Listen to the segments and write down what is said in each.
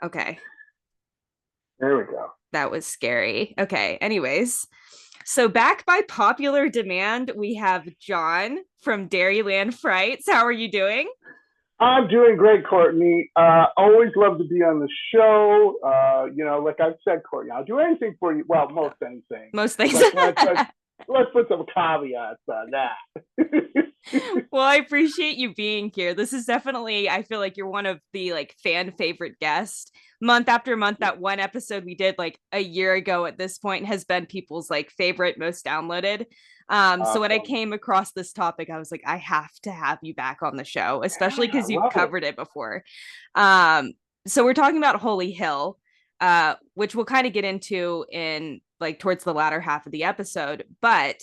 Okay. There we go. That was scary. Okay. Anyways, so back by popular demand, we have John from Dairyland Frights. How are you doing? I'm doing great, Courtney. Always love to be on the show. Like I've said, Courtney, I'll do anything for you. Well, most anything. Most things. Let's put some caveats on that. Well, I appreciate you being here. This is definitely, I feel like you're one of the like fan favorite guests. Month after month, that one episode we did like a year ago at this point has been people's like favorite, most downloaded. So when I Awesome. came across this topic, I was like, I have to have you back on the show, especially Yeah, I because you've love it. covered it before. Um, so we're talking about Holy Hill, which we'll kind of get into in like towards the latter half of the episode. But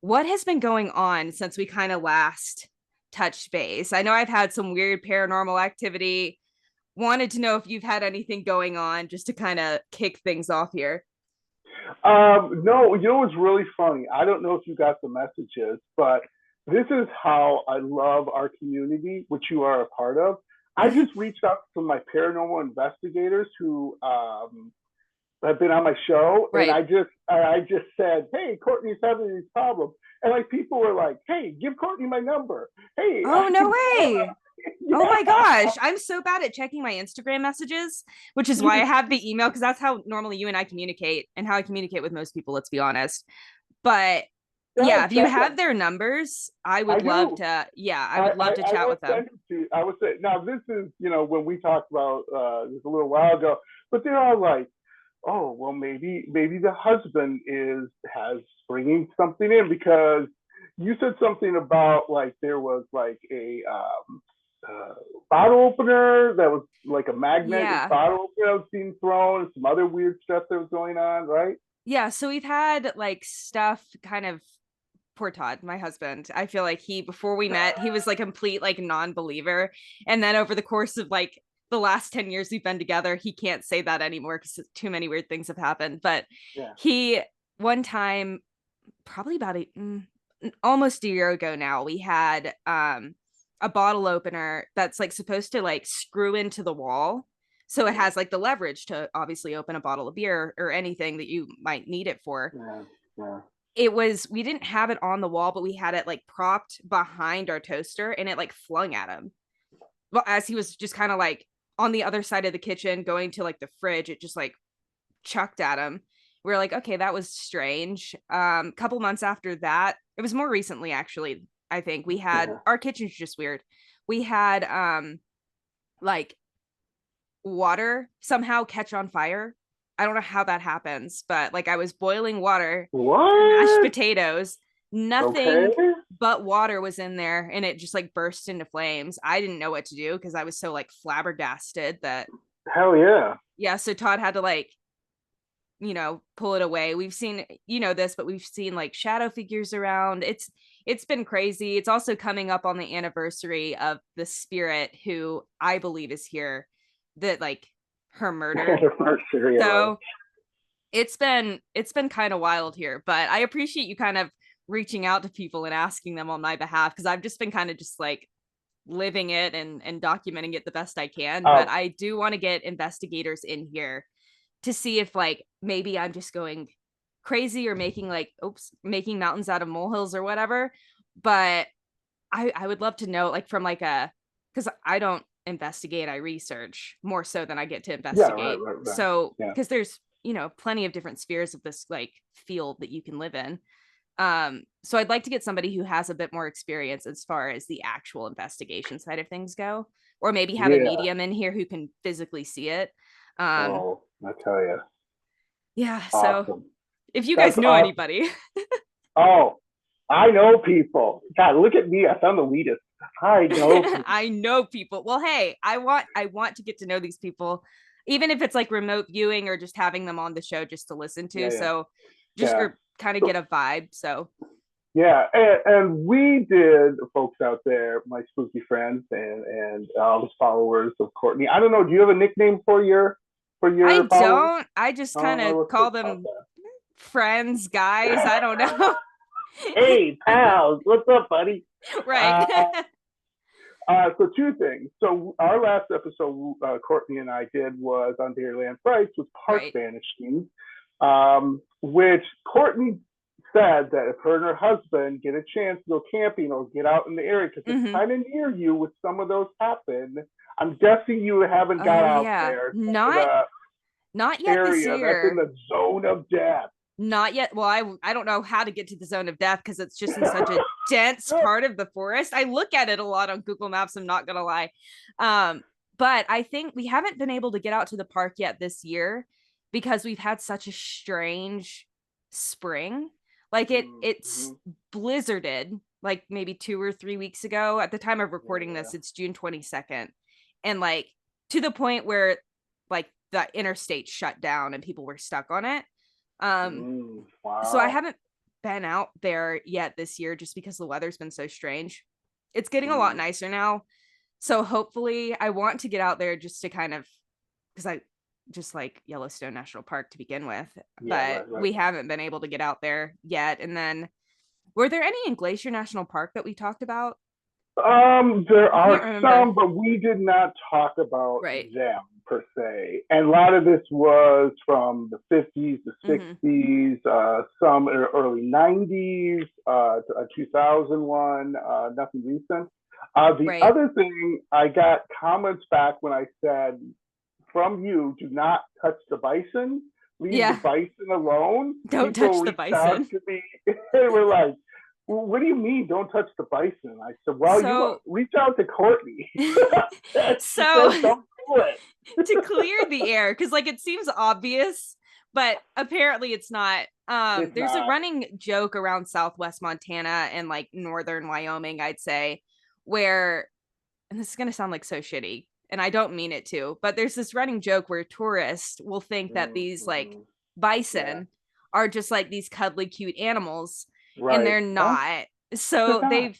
what has been going on since we kind of last touched base? I know I've had some weird paranormal activity. Wanted to know if you've had anything going on just to kind of kick things off here. No, you know what's really funny? I don't know if you got the messages, but this is how I love our community, which you are a part of. I just reached out to my paranormal investigators who have been on my show, and Right. I just said, "Hey, Courtney's having these problems," and like people were like, "Hey, give Courtney my number." Hey, Oh, no way. Oh my yeah, gosh. I'm so bad at checking my Instagram messages, which is why I have the email because that's how normally you and I communicate and how I communicate with most people, let's be honest. But yeah, that's if you that's have their numbers, I I would love do. to, yeah, I would love to I chat will with them. send it to you. I would say now this is when we talked about this a little while ago, but they're all like, oh well, maybe the husband is has bringing something in because you said something about like there was like a uh, bottle opener that was like a magnetic Yeah. bottle opener that was being thrown and some other weird stuff that was going on, right? Yeah, so we've had like stuff kind of poor Todd, my husband. I feel like he before we met, he was like a complete like non-believer. And then over the course of like the last 10 years we've been together, he can't say that anymore because too many weird things have happened. But Yeah. he one time, probably about almost a year ago now, we had a bottle opener that's like supposed to like screw into the wall. So it has like the leverage to obviously open a bottle of beer or anything that you might need it for. Yeah. Yeah. We didn't have it on the wall, but we had it like propped behind our toaster and it like flung at him. Well, as he was just kind of like on the other side of the kitchen going to like the fridge, it just like chucked at him. We are like, okay, that was strange. Couple months after that, it was more recently actually. I think we had Yeah. our kitchen's just weird. We had like water somehow catch on fire. I don't know how that happens, but like I was boiling water for mashed What? potatoes. Okay. Nothing but water was in there and it just like burst into flames. I didn't know what to do because I was so like flabbergasted that Hell yeah. yeah, so Todd had to like pull it away. We've seen this, but we've seen like shadow figures around. It's been crazy. It's also coming up on the anniversary of the spirit who I believe is here that like her murder. Sure, yeah, right. So it's been kind of wild here, but I appreciate you kind of reaching out to people and asking them on my behalf because I've just been kind of just like living it and documenting it the best I can. But Um, I do want to get investigators in here to see if like maybe I'm just going crazy or making mountains out of molehills or whatever. But I would love to know like from like a because I don't investigate, I research more so than I get to yeah, right, investigate. right, right. So Yeah. because there's plenty of different spheres of this like field that you can live in. So I'd like to get somebody who has a bit more experience as far as the actual investigation side of things go, or maybe have a Yeah. medium in here who can physically see it. Um, Oh, I tell you, yeah, so awesome. if you guys That's know awesome. anybody, Oh, I know people. God, look at me. I found the elitist. I know people. I know people. Well, hey, I want to get to know these people, even if it's like remote viewing or just having them on the show just to listen to. Yeah, yeah, So just yeah. or kind of get So, a vibe. So yeah, and we did, folks out there, my spooky friends and all the followers of Courtney. I don't know. Do you have a nickname for your I followers? don't. I just kind Oh, of let's call think about them friends, guys. I don't know. that. Hey, pals, what's up, buddy? Right. Uh, So two things. So our last episode, Courtney and I did was on Dairyland Frights was park Right. banishing, which Courtney said that if her and her husband get a chance to go camping or get out in the area because it's Hmm. kind of near you with some of those happen. I'm guessing you haven't got Oh out yeah. there to Not the yet this area that's in year. the zone of death. Not yet. Well, I don't know how to get to the zone of death because it's just in such a dense part of the forest. I look at it a lot on Google Maps, I'm not gonna lie. Um, but I think we haven't been able to get out to the park yet this year because we've had such a strange spring. Like it's Mm-hmm. blizzarded like maybe 2 or 3 weeks ago. At the time of recording Yeah. this, it's June 22nd. And like to the point where like the interstate shut down and people were stuck on it. Um, so I Wow. haven't been out there yet this year just because the weather's been so strange. It's getting a lot Mm. nicer now. So hopefully I want to get out there just to kind of because I just like Yellowstone National Park to begin with, Yeah, but right, right. we haven't been able to get out there yet. And then were there any in Glacier National Park that we talked about? There I can't are remember. some, but we did not talk about Right. them per se. And a lot of this was from the 50s, the Hmm. 60s, some early 90s, 2001, nothing recent. The Right. other thing, I got comments back when I said from you, do not touch the bison, leave the Yeah. bison alone. Don't People touch the reached out bison. to me and were like, well, what do you mean don't touch the bison? I said, well, you So reach out to Courtney. She so says don't do it. to clear the air because like it seems obvious but apparently it's not. It's There's a not. running joke around southwest Montana and like northern Wyoming, I'd say, where, and this is going to sound like so shitty and I don't mean it to, but there's this running joke where tourists will think that these like Mm-hmm. Yeah, bison are just like these cuddly cute animals and right. they're Huh? not. They're So not.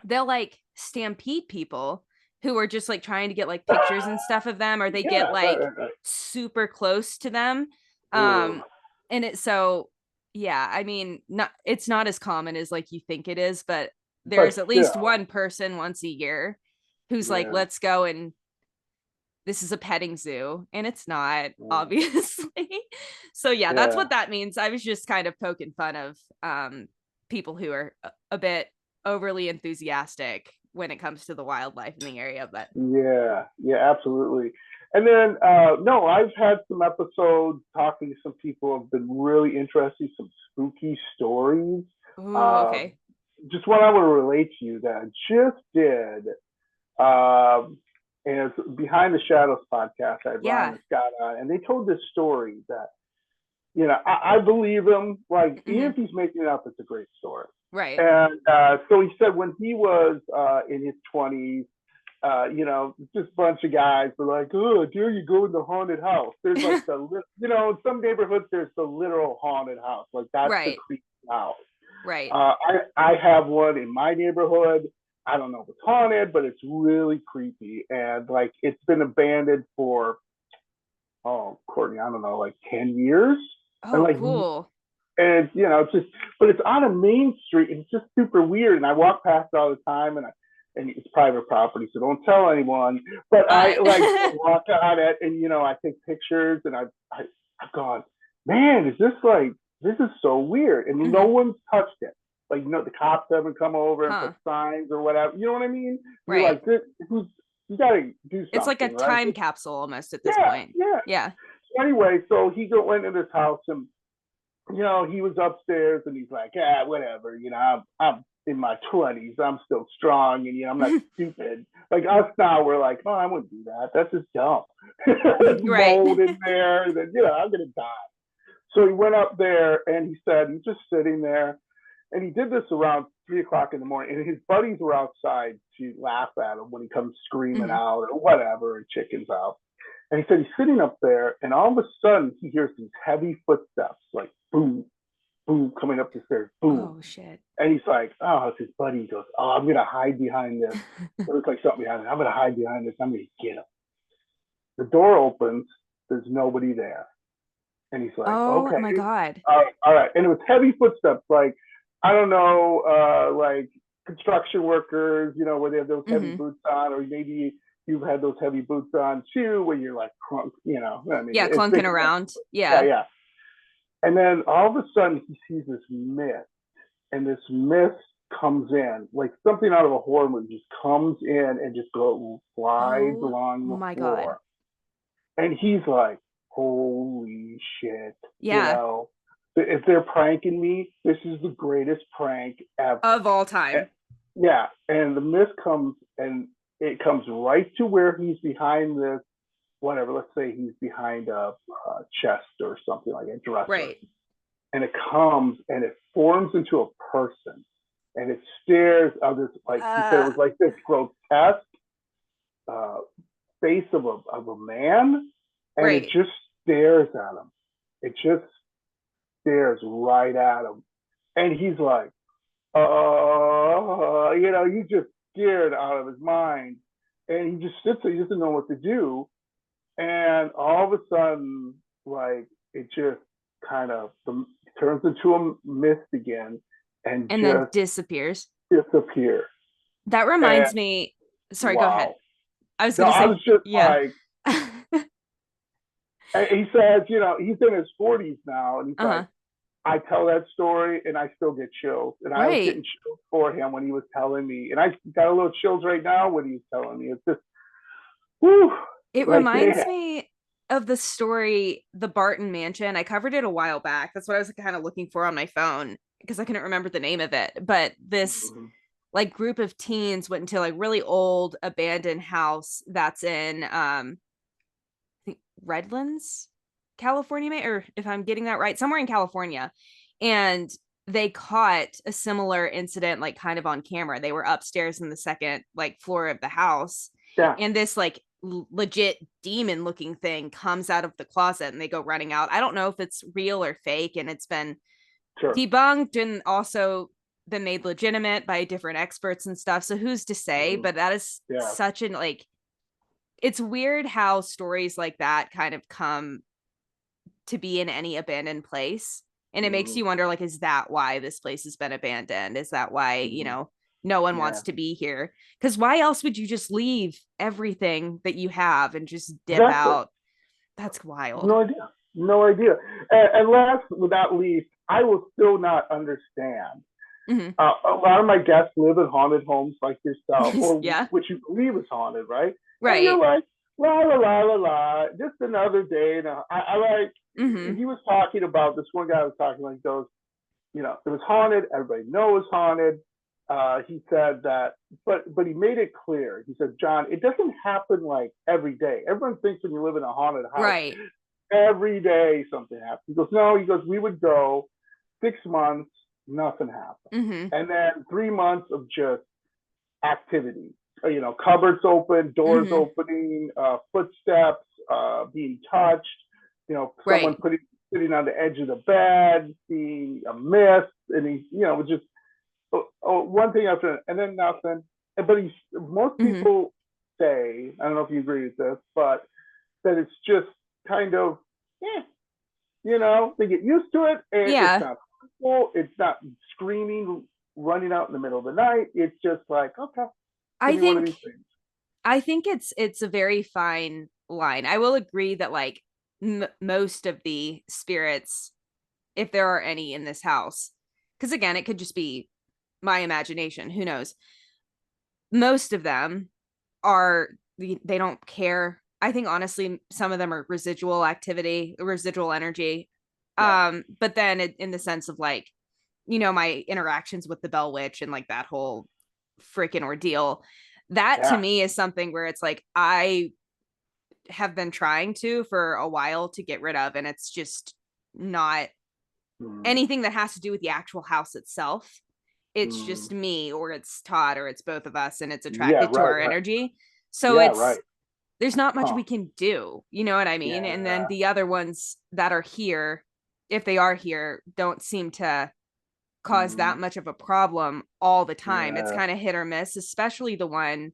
they'll like stampede people who are just like trying to get like pictures and stuff of them, or they get Yeah, right, like right, right. super close to them. Ooh, um and it so yeah, I mean, not, it's not as common as like you think it is, but but there's at least still, one person once a year who's like, yeah. let's go, and this is a petting zoo, and it's not, Mm, obviously. So yeah, that's yeah. what that means. I was just kind of poking fun of people who are a bit overly enthusiastic when it comes to the wildlife in the area, but Yeah, yeah, absolutely. And then, no, I've had some episodes talking to some people who have been really interesting, some spooky stories. ooh, Um, okay. just what I want to relate to you that I just did. Um, and it's Behind the Shadows podcast. I had Ron Yeah. and Scott on, and they told this story that, I believe him. Like, even Hmm. if he's making it up, it's a great story. Right. And so he said when he was in his 20s, just a bunch of guys were like, oh, dare you go in the haunted house? There's like in some neighborhoods, there's the literal haunted house. Like that's the Right. creepy house. Right. I have one in my neighborhood. I don't know if it's haunted, but it's really creepy. And like it's been abandoned for, oh, Courtney, I don't know, like 10 years. And Oh, like, cool. and it's just, but it's on a main street. And it's just super weird. And I walk past it all the time, and it's private property, so don't tell anyone. But I like walk on it, and I take pictures, and I've gone, man, this is so weird, and no Hmm. one's touched it. Like the cops haven't come over and put Huh. signs or whatever. You know what I mean? You're Right. like, who's you got to do It's like a something, right? time capsule almost at this Yeah, point. yeah. Yeah. So anyway, so he went into this house, and he was upstairs and he's like, whatever, I'm in my 20s, I'm still strong, and I'm not stupid. Like us now, we're like, oh, I wouldn't do that. That's just dumb. There's Right. mold in there, that I'm gonna die. So he went up there and he said he's just sitting there, and he did this around 3 o'clock in the morning, and his buddies were outside to laugh at him when he comes screaming Hmm. out or whatever, and chickens out. And he said he's sitting up there, and all of a sudden he hears these heavy footsteps, like boom, boom, coming up the stairs, boom. Oh shit. And he's like, oh, it's his buddy. He goes, oh, I'm gonna hide behind this. It looks like something behind it. I'm gonna hide behind this. I'm gonna get him. The door opens. There's nobody there. And he's like, Oh okay, my god. all right. And it was heavy footsteps, like I don't know, like construction workers, where they have those heavy Hmm. boots on, or maybe you've had those heavy boots on too, where you're like crunk, I mean, Yeah, it's clunking think about, around. yeah, Yeah. yeah. And then all of a sudden he sees this mist, and this mist comes in like something out of a horror movie, just comes in and just goes slides Oh along the my God. floor, and he's like, "Holy shit!" You Yeah. know, if they're pranking me, this is the greatest prank ever. Of all time. Yeah, and the mist comes, and it comes right to where he's behind this, whatever. Let's say he's behind a chest or something, like a dresser, Right. and it comes and it forms into a person, and it stares of this, like he said, it Uh, was like this grotesque uh, face of a man, and it right. just stares at him. It just stares right at him, and he's like, you just scared out of his mind. And he just sits there, he doesn't know what to do. And all of a sudden, like, it just kind of turns into a mist again and And then just disappears. disappears. That And reminds me. Sorry, go ahead. wow. I was No, going to I say, was just yeah. like, and he says, he's in his 40s now, and he's like, Uh-huh. I tell that story and I still get chills. And I was Right. getting chills for him when he was telling me. And I got a little chills right now when he's telling me. It's just, whew, It like, reminds yeah. me of the story, The Barton Mansion. I covered it a while back. That's what I was kind of looking for on my phone because I couldn't remember the name of it. But this Mm-hmm. like group of teens went into like really old abandoned house that's in I think Redlands, California, or if I'm getting that right, somewhere in California. And they caught a similar incident, like kind of on camera. They were upstairs in the second like floor of the house, Yeah, and this like legit demon looking thing comes out of the closet and they go running out. I don't know if it's real or fake, and it's been sure. debunked and also been made legitimate by different experts and stuff. So who's to say? Mm-hmm. But that is Yeah. such an like it's weird how stories like that kind of come to be in any abandoned place. And it makes Mm-hmm. you wonder, like, is that why this place has been abandoned? Is that why, Mm-hmm. no one Yeah, wants to be here? Because why else would you just leave everything that you have and just dip exactly. out? That's wild. No idea. No idea. And last but not least, I will still not understand. Hmm. A lot of my guests live in haunted homes like yourself, or Yeah. which you believe is haunted, right? And you're Right. like, la la la la la, just another day. And I like, Hmm. he was talking about, this one guy was talking like those, it was haunted. Everybody knows haunted. He said that, but he made it clear. He said, John, it doesn't happen like every day. Everyone thinks when you live in a haunted house, Right. every day something happens. He goes, no. He goes, we would go 6 months, nothing happened, Hmm. and then 3 months of just activity. Cupboards open, doors Hmm. opening, footsteps being touched. Someone Right. sitting on the edge of the bed, seeing a mist, and he, just one thing after, and then nothing. But most Hmm. people say, I don't know if you agree with this, but that it's just kind of, eh, they get used to it, and it's Yeah. not cool. It's not screaming, running out in the middle of the night. It's just like, okay, give I me one of think these things. I think it's a very fine line. I will agree that like most of the spirits, if there are any in this house, because again, it could just be my imagination. Who knows? Most of them are they don't care. I think honestly, some of them are residual activity, residual energy. Yeah, But then in the sense of like, my interactions with the Bell Witch and like that whole freaking ordeal, that to yeah, me is something where it's like I have been trying to for a while to get rid of, and it's just not mm, anything that has to do with the actual house itself. It's mm. just me or it's Todd or it's both of us and it's Yeah, attracted to right, our right. energy. So Yeah, it's right. there's not much Huh. we can do. You know what I mean? And then Yeah, the other ones that are here, if they are here, don't seem to cause that mm, much of a problem all the time. It's yeah, kind of hit or miss, especially the one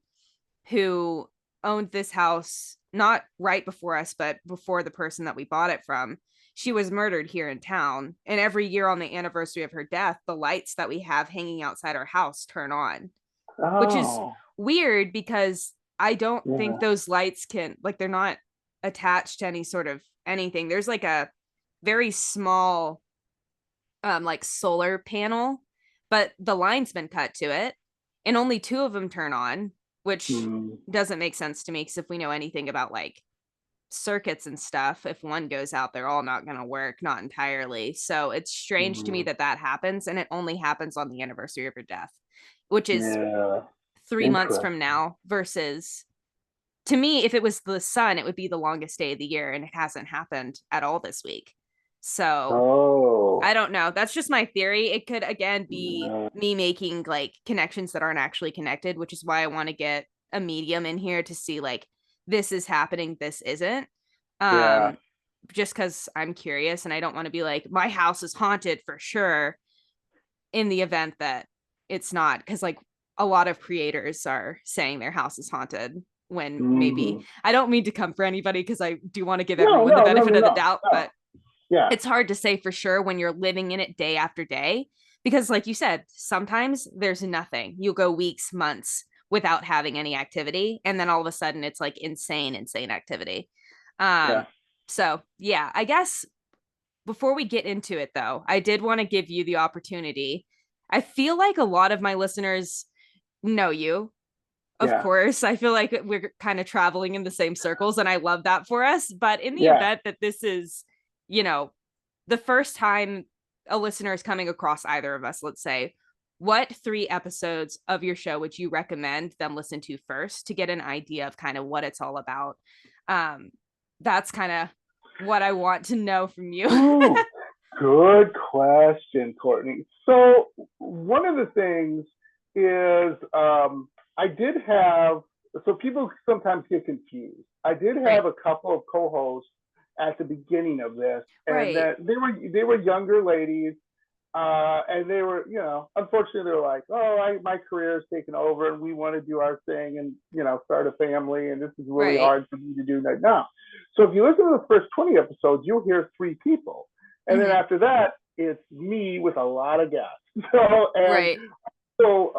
who owned this house not right before us, but before the person that we bought it from, she was murdered here in town. And every year on the anniversary of her death, the lights that we have hanging outside our house turn on, which is Oh, weird because I don't think yeah. those lights can, like, they're not attached to any sort of anything. There's like a very small like solar panel, but the line's been cut to it and only two of them turn on, which Hmm. doesn't make sense to me because if we know anything about like circuits and stuff, if one goes out, they're all not going to work, not entirely. So it's strange to me Hmm. that that happens, and it only happens on the anniversary of her death, which is Yeah. 3 months from Interesting. now. Versus, to me, if it was the sun, it would be the longest day of the year, and it hasn't happened at all this week. So Oh. I don't know. That's just my theory. It could again be Yeah. me making like connections that aren't actually connected, which is why I want to get a medium in here to see like this is happening, this isn't. Yeah. Um just cuz I'm curious and I don't want to be like my house is haunted for sure in the event that it's not, cuz like a lot of creators are saying their house is haunted when maybe Hmm. I don't mean to come for anybody because I do want to give No, everyone the no, no, benefit no, of the no, doubt, no. but Yeah. it's hard to say for sure when you're living in it day after day because like you said, sometimes there's nothing. You'll go weeks, months without having any activity, and then all of a sudden it's like insane activity. Yeah. um so yeah, I guess before we get into it though, I did want to give you the opportunity. I feel like a lot of my listeners know you, of Yeah. course. I feel like we're kind of traveling in the same circles, and I love that for us. But in the Yeah. event that this is, you know, the first time a listener is coming across either of us, let's say, what 3 episodes of your show would you recommend them listen to first to get an idea of kind of what it's all about? Um, that's kind of what I want to know from you. Ooh, good question, Courtney. So one of the things is I did have so people sometimes get confused. I did Right. have a couple of co-hosts at the beginning of this, and Right. that they were younger ladies, and they were, unfortunately, they were like, "Oh, my career is taken over, and we want to do our thing, and start a family, and this is really Right. hard for me to do right now." So if you listen to the first 20 episodes, you'll hear three people, and then Mm-hmm. after that, it's me with a lot of guests. So and Right. so,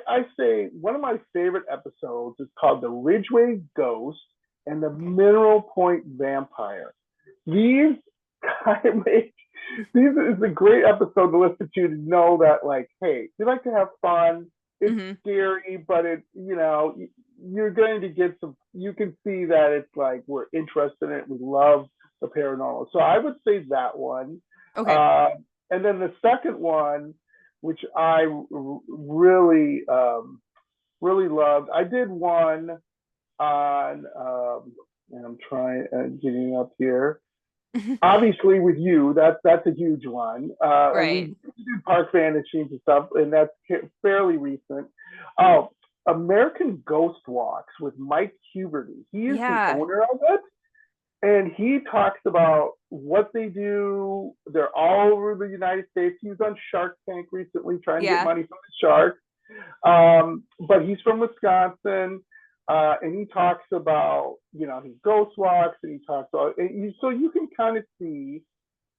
I say one of my favorite episodes is called "The Ridgeway Ghost" and "The Okay. Mineral Point Vampire." These kind of make these is a great episode to listen to know that, like, hey, we like to have fun. It's Mm-hmm. scary, but you're going to get some. You can see that it's like we're interested in it. We love the paranormal. So I would say that one. Okay. Uh, and then the second one, which I really really loved. I did one on, and I'm trying getting up here. Obviously, with you, that's a huge one. And we Right. do park vanishings and stuff, and that's fairly recent. Oh, American Ghost Walks with Mike Huberty. He is the Yeah. owner of it, and he talks about what they do. They're all over the United States. He was on Shark Tank recently, trying to get Yeah. money from the shark. But he's from Wisconsin, and he talks about, his ghost walks, and he talks about, so you can kind of see,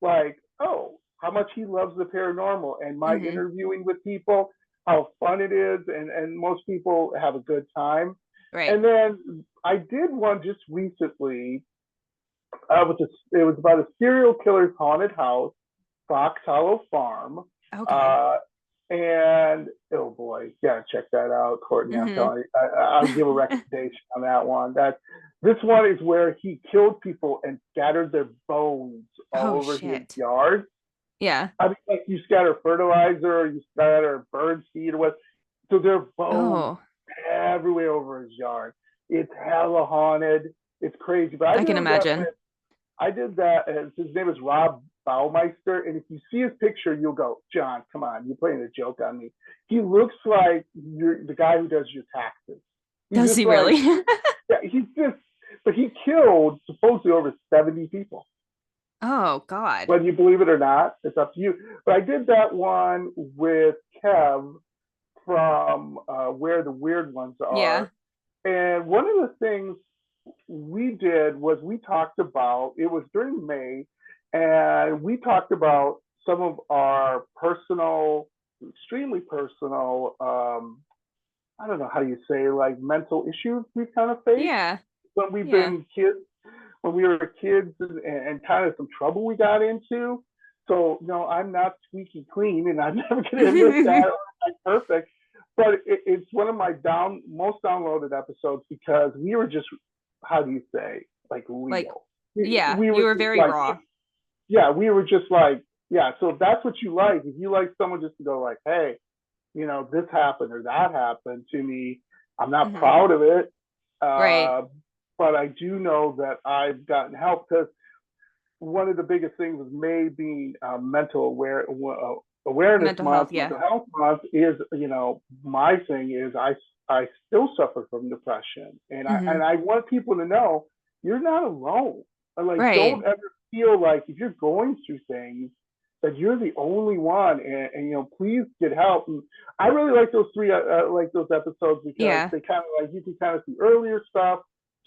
like, oh, how much he loves the paranormal, and my Mm-hmm. interviewing with people, how fun it is, and most people have a good time. Right. And then I did one just recently. It was about a serial killer's haunted house, Fox Hollow Farm. Okay. Uh, and oh boy, yeah, check that out, Courtney. I'm Mm-hmm. telling you, I'll give a recommendation on that one. This one is where he killed people and scattered their bones all Oh over his shit. yard. Yeah. I mean, like you scatter fertilizer, or you scatter bird seed, or what. So there are bones Oh, everywhere over his yard. It's hella haunted. It's crazy. But I I can did that imagine. with I did that. And his name is Rob Baumeister. And if you see his picture, you'll go, John, come on, you're playing a joke on me. He looks like you're the guy who does your taxes. He's Does just he like, really? yeah, but he killed supposedly over 70 people. Oh God. Whether you believe it or not, it's up to you. But I did that one with Kev from Where the Weird Ones Yeah. Are. And one of the things we did was we talked about, it was during May, and we talked about some of our personal, extremely personal, I don't know how you say, like mental issues we've kind of faced Yeah. when we've Yeah. been kids, when we were kids, and kind of some trouble we got into. So, no, I'm not squeaky clean, and I'm never going to admit that. I'm perfect. But it's one of my most downloaded episodes because we were just, how do you say, like Like, real. yeah, We you were were just very like, raw. yeah, we were just like, yeah. So if that's what you like, if you like someone just to go like, hey, this happened or that happened to me, I'm not Hmm. proud of it. Right. Uh, but I do know that I've gotten help because one of the biggest things with May being awareness Mental health. month, Yeah. mental health month is, my thing is I still suffer from depression, and I Hmm. and I want people to know you're not alone. Like, Right. don't ever feel like if you're going through things that you're the only one, and please get help. And I really like those like those episodes because Yeah. they kind of like you can kind of see earlier stuff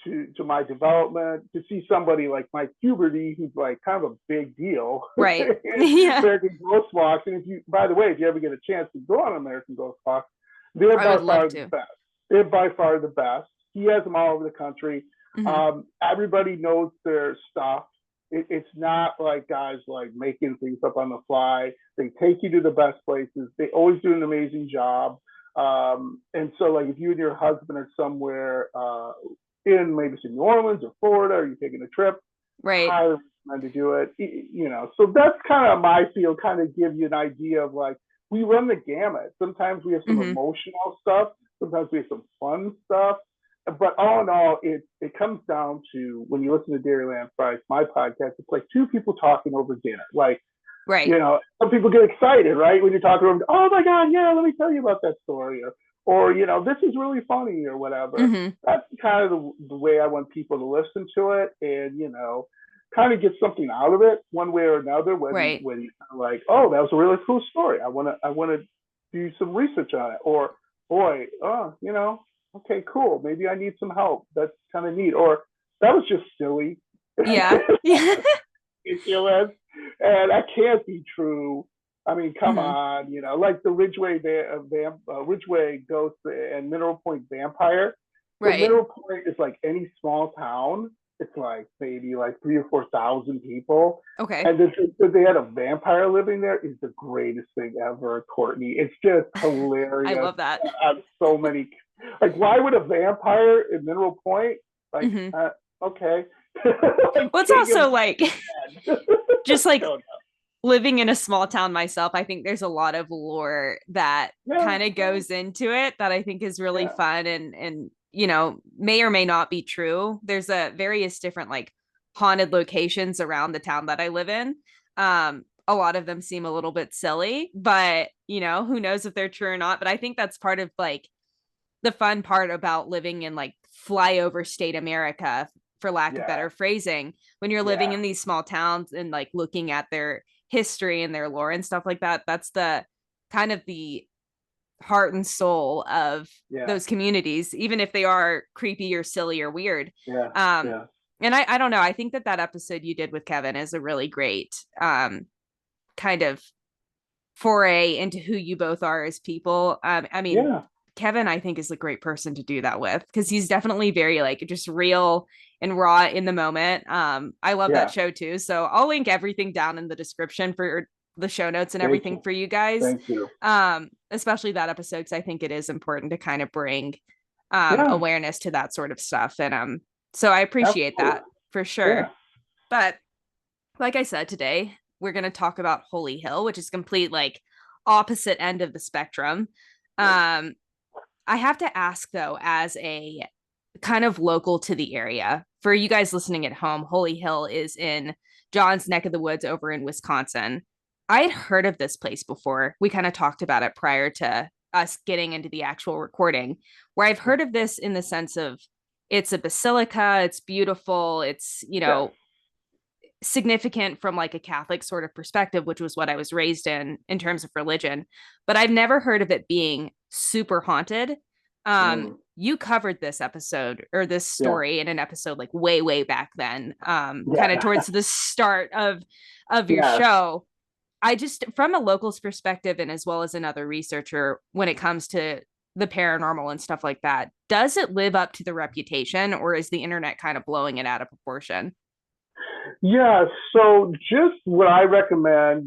to my development, to see somebody like my puberty who's like kind of a big deal Right. in Yeah. American Ghost Walks. And if you, by the way, if you ever get a chance to go on American Ghost Walks, they're I would by love far the to. best. They're by far the best. He has them all over the country. Hmm. Everybody knows their stuff. It's not like guys like making things up on the fly. They take you to the best places. They always do an amazing job. And so, like, if you and your husband are somewhere in maybe it's in New Orleans or Florida, or you're taking a trip, Right. highly recommend to do it. So that's kind of my field, kind of give you an idea of like we run the gamut. Sometimes we have some Hmm. emotional stuff, sometimes we have some fun stuff. But all in all, it comes down to when you listen to Dairyland Fries, my podcast, it's like two people talking over dinner. Like, Right. some people get excited, right? When you're talking to them, oh my God, yeah, let me tell you about that story. Or this is really funny or whatever. Hmm. That's kind of the way I want people to listen to it and, kind of get something out of it one way or another Right. when you're like, oh, that was a really cool story. I want to do some research on it. Or, boy, okay, cool. Maybe I need some help. That's kind of neat. Or that was just silly. Yeah. Yeah. Ridiculous, and that can't be true. I mean, come Hmm. on, like the Ridgeway Ghost and Mineral Point Vampire. So Right. Mineral Point is like any small town. It's like maybe like 3 or 4 thousand people, Okay. and that they had a vampire living there is the greatest thing ever, Courtney. It's just I hilarious love that. on so many. Like, why would a vampire in Mineral Point? Like, Hmm. okay, like Well, it's king of also like dead. just I like don't living in a small town myself. I think there's a lot of lore that know. kind of goes into it that I think is really Yeah, fun and may or may not be true. There's a various different like haunted locations around the town that I live in. A lot of them seem a little bit silly, but who knows if they're true or not. But I think that's part of like the fun part about living in like flyover state America, for lack of yeah, better phrasing, when you're living yeah, in these small towns and like looking at their history and their lore and stuff like that. That's the kind of the heart and soul of yeah, those communities, even if they are creepy or silly or weird. yeah, Um, yeah, and I don't know. I think that episode you did with Kevin is a really great kind of foray into who you both are as people. I mean, yeah, Kevin, I think, is a great person to do that with because he's definitely very like just real and raw in the moment. I love that yeah. show too. So I'll link everything down in the description for the show notes and Thank everything you, for you guys. thank you. Especially that episode because I think it is important to kind of bring Yeah, awareness to that sort of stuff. And so I appreciate absolutely. that for Yeah, sure. But like I said, today we're going to talk about Holy Hill, which is complete like opposite end of the spectrum. right. Um, I have to ask though, as a kind of local to the area, for you guys listening at home, Holy Hill is in John's neck of the woods over in Wisconsin. I had heard of this place before. We kind of talked about it prior to us getting into the actual recording, where I've heard of this in the sense of it's a basilica, it's beautiful, it's, Yes. significant from like a Catholic sort of perspective, which was what I was raised in terms of religion. But I've never heard of it being super haunted. Mm. You covered this episode or this Yeah. story in an episode like way back then, kind of Yeah. towards the start of your Yeah. show. I just, from a local's perspective, and as well as another researcher, when it comes to the paranormal and stuff like that, does it live up to the reputation, or is the internet kind of blowing it out of proportion? Yeah, so just what I recommend,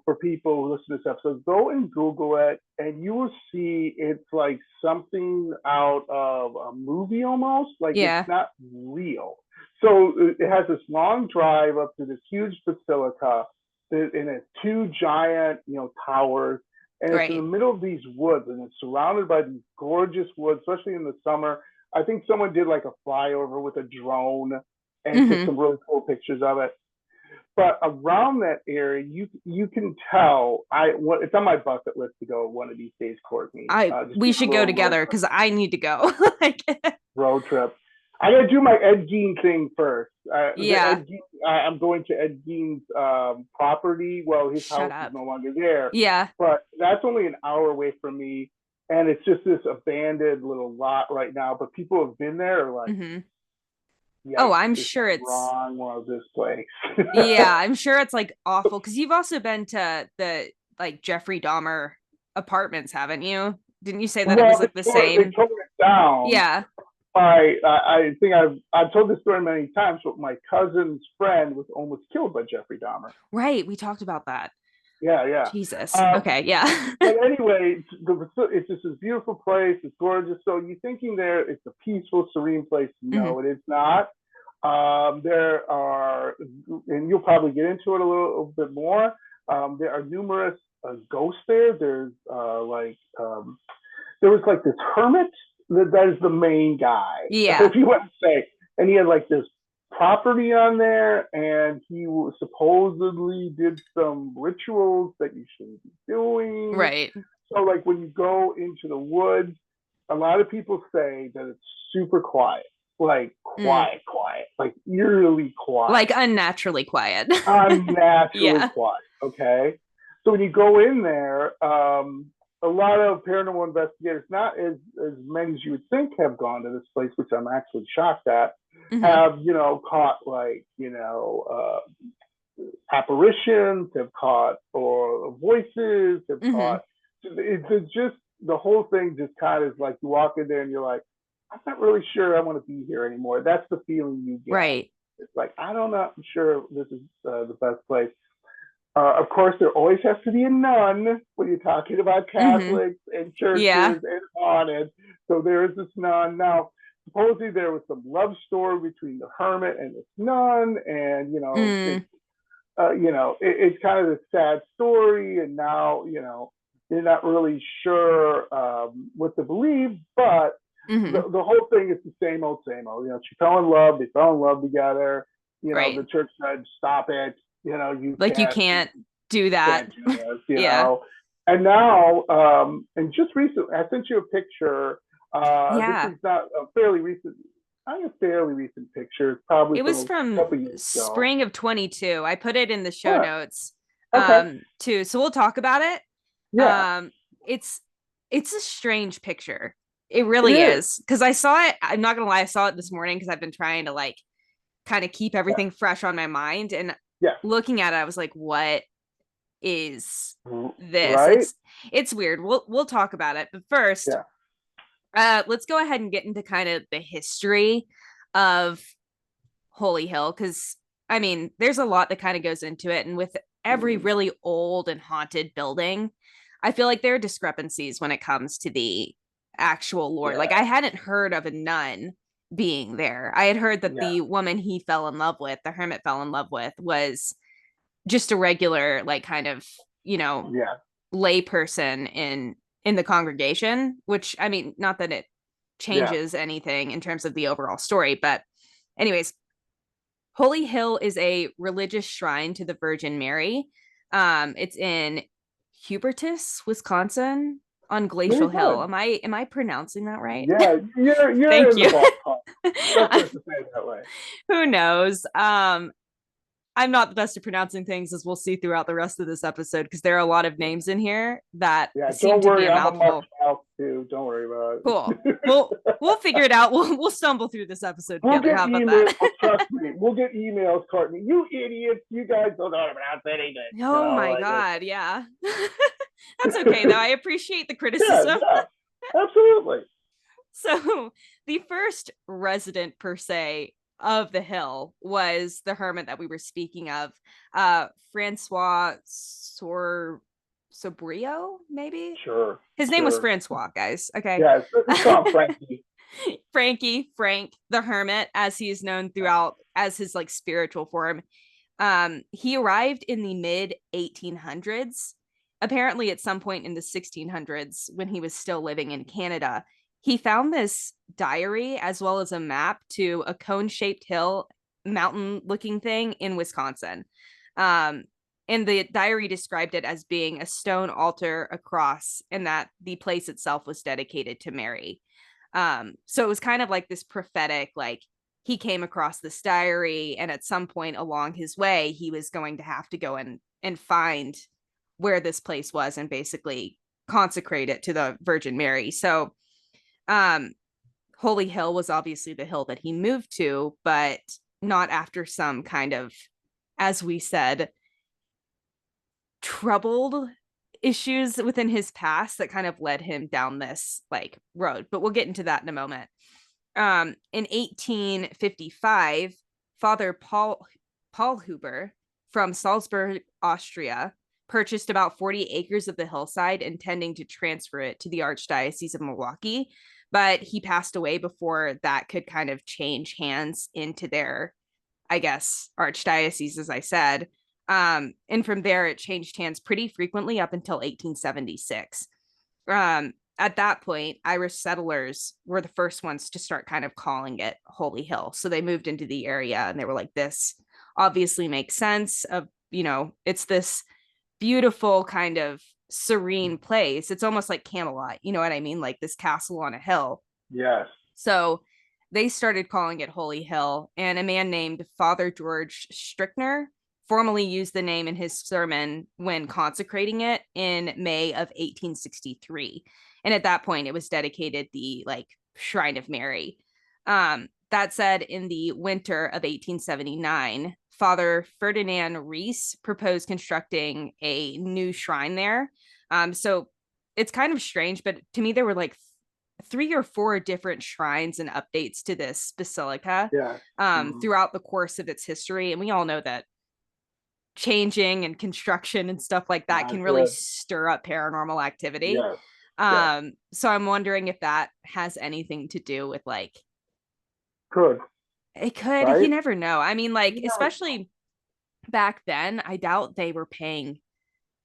for people who listen to this episode, go and Google it, and you will see it's like something out of a movie almost. Like it's Yeah, not real. So it has this long drive up to this huge basilica, and it's two giant, towers, and it's in the right. middle of these woods, and it's surrounded by these gorgeous woods, especially in the summer. I think someone did like a flyover with a drone and took Mm-hmm. some really cool pictures of it. But around that area, you can tell it's on my bucket list to go one of these days, Courtney. Just We do a should go little road together trip. because I need to go. Like, Road trip. I gotta do my Ed Gein thing first. yeah, I'm going to Ed Gein's property. Well, his shut house is up. no longer there, Yeah. but that's only an hour away from me, and it's just this abandoned little lot right now. But people have been there, are like, Mm-hmm. Oh, yikes, I'm it's sure it's, wrong was this place. yeah, I'm sure it's like awful because you've also been to the like Jeffrey Dahmer apartments, haven't you? Didn't you say that it was Well, like the they same? tore it down. Yeah, I think I've told this story many times, but my cousin's friend was almost killed by Jeffrey Dahmer. right. We talked about that. Yeah, yeah. Jesus. Um, Okay, yeah. but anyway, it's just this beautiful place. It's gorgeous. So you're thinking there, it's a peaceful, serene place. Mhm. No, it is not. There are, and you'll probably get into it a little bit more. There are numerous ghosts there. There was like this hermit that is the main guy, Yeah. if you want to say, and he had like this property on there, and he supposedly did some rituals that you shouldn't be doing. Right. So, like when you go into the woods, a lot of people say that it's super quiet, like Mm. quiet, like eerily quiet, Like unnaturally quiet. unnaturally Yeah. quiet. Okay, so when you go in there, a lot of paranormal investigators, not as many as you would think, have gone to this place, which I'm actually shocked at, Hmm. have caught like apparitions, have caught or voices, have Hmm. caught. It's just the whole thing just kind of is like you walk in there and you're like, I'm not really sure I want to be here anymore. That's the feeling you get. Right. It's like I don't know, I'm sure this is the best place. Of course, there always has to be a nun when you're talking about Hmm. Catholics and Yeah. churches and haunted. So there is this nun. Now, supposedly there was some love story between the hermit and this nun, and Mm. it's kind of a sad story. And now, you're not really sure what to believe, but Hmm. the whole thing is the same old, same old. She fell in love. They fell in love together. The Right. church said, "Stop it. You Like you can't can't do that. can't do this." Yeah. And now, and just recently, I sent you a picture. This Yeah. is not a fairly recent. I think a fairly recent picture. It's probably It from was a from couple years ago. spring of 22. I put it in the show Huh. notes Okay. too. So we'll talk about it. Yeah, Um it's it's a strange picture. It it really is. is. Cause I saw it, I'm not gonna lie, I saw it this morning because I've been trying to like kind of keep Yeah. everything fresh on my mind. And Yeah. looking at it, I was like, what is this? Right. It's weird. We'll talk about it. But first, Yeah. let's go ahead and get into kind of the history of Holy Hill, because I mean, there's a lot that kind of goes into it. And with every Mm. really old and haunted building, I feel like there are discrepancies when it comes to the actual lore. Like, I Yeah. hadn't heard of a nun being there. I had heard that Yeah. the woman he fell in love with, the hermit fell in love with, was just a regular, like, kind of, you know, Yeah. lay person in the congregation, which I mean, not that it Yeah. changes anything in terms of the overall story, but anyways, Holy Hill is a religious shrine to the Virgin Mary. It's in Hubertus, Wisconsin, on Very Glacial Hill. good. Am I pronouncing that right? Yeah, you're Thank in the you. ballpark. Especially to say it that way. Who knows? I'm not the best at pronouncing things, as we'll see throughout the rest of this episode, because there are a lot of names in here that Yeah, seem don't to be worry, a I'm a muck mouthful. mouth too. Don't worry about Cool. it. We'll figure it out. We'll stumble through this episode We'll together. get How about emails. that? Trust me, we'll get emails, Courtney. You idiots! You guys don't know how to pronounce anything. You Oh know, my like god, yeah. That's okay though. it's I appreciate the yeah, criticism. yeah, absolutely. So the first resident per se of the hill was the hermit that we were speaking of, Francois Sobrio, maybe. Sure, His name was sure. Francois, guys. Okay. Yeah, let's call him Frankie. Frank the hermit, as he is known throughout as his like spiritual form. He arrived in the mid 1800s. Apparently, at some point in the 1600s, when he was still living in Canada, he found this diary as well as a map to a cone shaped hill, mountain looking thing in Wisconsin. Um, and the diary described it as being a stone altar, a cross, and that the place itself was dedicated to Mary. So it was kind of like this prophetic, like he came across this diary, and at some point along his way, he was going to have to go and find where this place was and basically consecrate it to the Virgin Mary. So um Holy Hill was obviously the hill that he moved to, but not after some kind of, as we said, troubled issues within his past that kind of led him down this like road. But we'll get into that in a moment. In 1855, Father Paul Huber from Salzburg, Austria, purchased about 40 acres of the hillside, intending to transfer it to the Archdiocese of Milwaukee. But he passed away before that could kind of change hands into their, I guess, archdiocese, as I said. And from there, it changed hands pretty frequently up until 1876. At that point, Irish settlers were the first ones to start kind of calling it Holy Hill. So they moved into the area and they were like, this obviously makes sense of, it's this beautiful kind of serene place. It's almost like Camelot, you know what I mean? Like this castle on a hill. Yes. So they started calling it Holy Hill, and a man named Father George Strickner formally used the name in his sermon when consecrating it in May of 1863. And at that point, it was dedicated the like Shrine of Mary. That said, in the winter of 1879, Father Ferdinand Rees proposed constructing a new shrine there. So it's kind of strange, but to me, there were like 3 or 4 different shrines and updates to this basilica Yeah. Mm-hmm. throughout the course of its history. And we all know that changing and construction and stuff like that Not can really good. stir up paranormal activity. Yes. Yes. So I'm wondering if that has anything to do with like, Good. it could, you Right? never know. I mean, like, You never especially back then, I doubt they were paying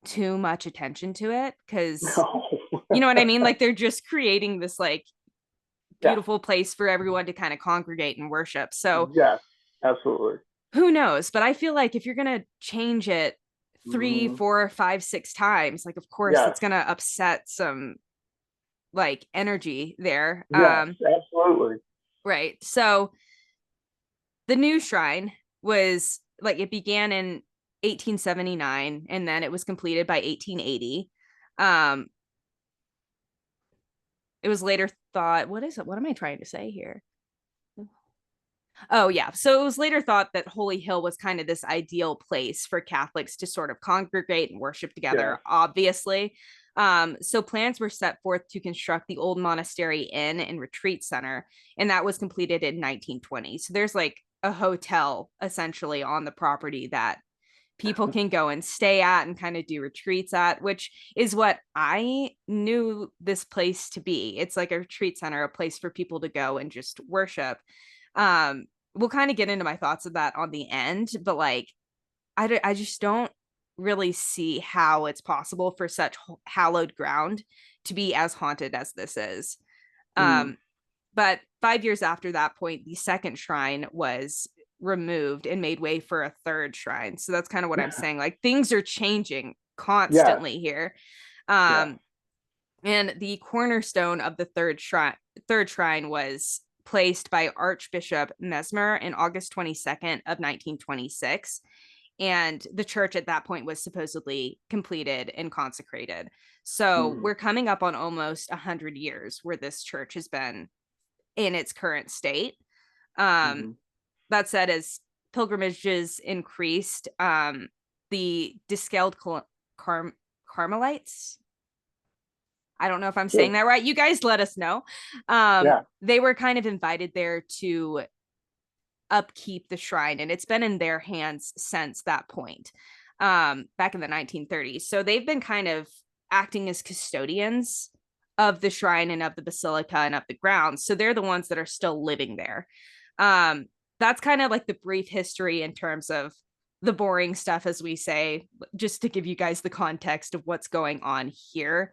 too much attention to it because, know. you know what I mean? Like, they're just creating this like Yeah. beautiful place for everyone to kind of congregate and worship. So Yes. Absolutely. who knows? But I feel like if you're gonna change it three, Mm-hmm. 4, 5, 6 times, like of course Yes. it's gonna upset some like energy there. Yes. Absolutely. Right. So the new shrine was like it began in 1879 and then it was completed by 1880. Um, it was later thought, what is it? What am I trying to say here? Oh, yeah. So it was later thought that Holy Hill was kind of this ideal place for Catholics to sort of congregate and worship Yes. together, obviously. So plans were set forth to construct the old monastery inn and retreat center, and that was completed in 1920. So there's like a hotel essentially on the property that people can go and stay at and kind of do retreats at, which is what I knew this place to be. It's like a retreat center, a place for people to go and just worship. We'll kind of get into my thoughts of that on the end, but like I just don't really see how it's possible for such hallowed ground to be as haunted as this is. Mm. um but 5 years after that point, the second shrine was removed and made way for a third shrine. So that's kind of what I'm saying, like things are changing Yes. constantly here. Yes. um and the cornerstone of the third shrine was placed by Archbishop Mesmer in August 22nd of 1926. and the church at that point was supposedly completed and consecrated. So Mm-hmm. we're coming up on almost 100 years where this church has been in its current state. Um, Mm-hmm. that said, as pilgrimages increased, the Descaled Carmelites, I don't know if I'm saying Sure. that right. You guys let us know. Yeah. They were kind of invited there to upkeep the shrine, and it's been in their hands since that point, back in the 1930s. So they've been kind of acting as custodians of the shrine and of the basilica and of the grounds. So they're the ones that are still living there. Um, that's kind of like the brief history in terms of the boring stuff, as we say, just to give you guys the context of what's going on here.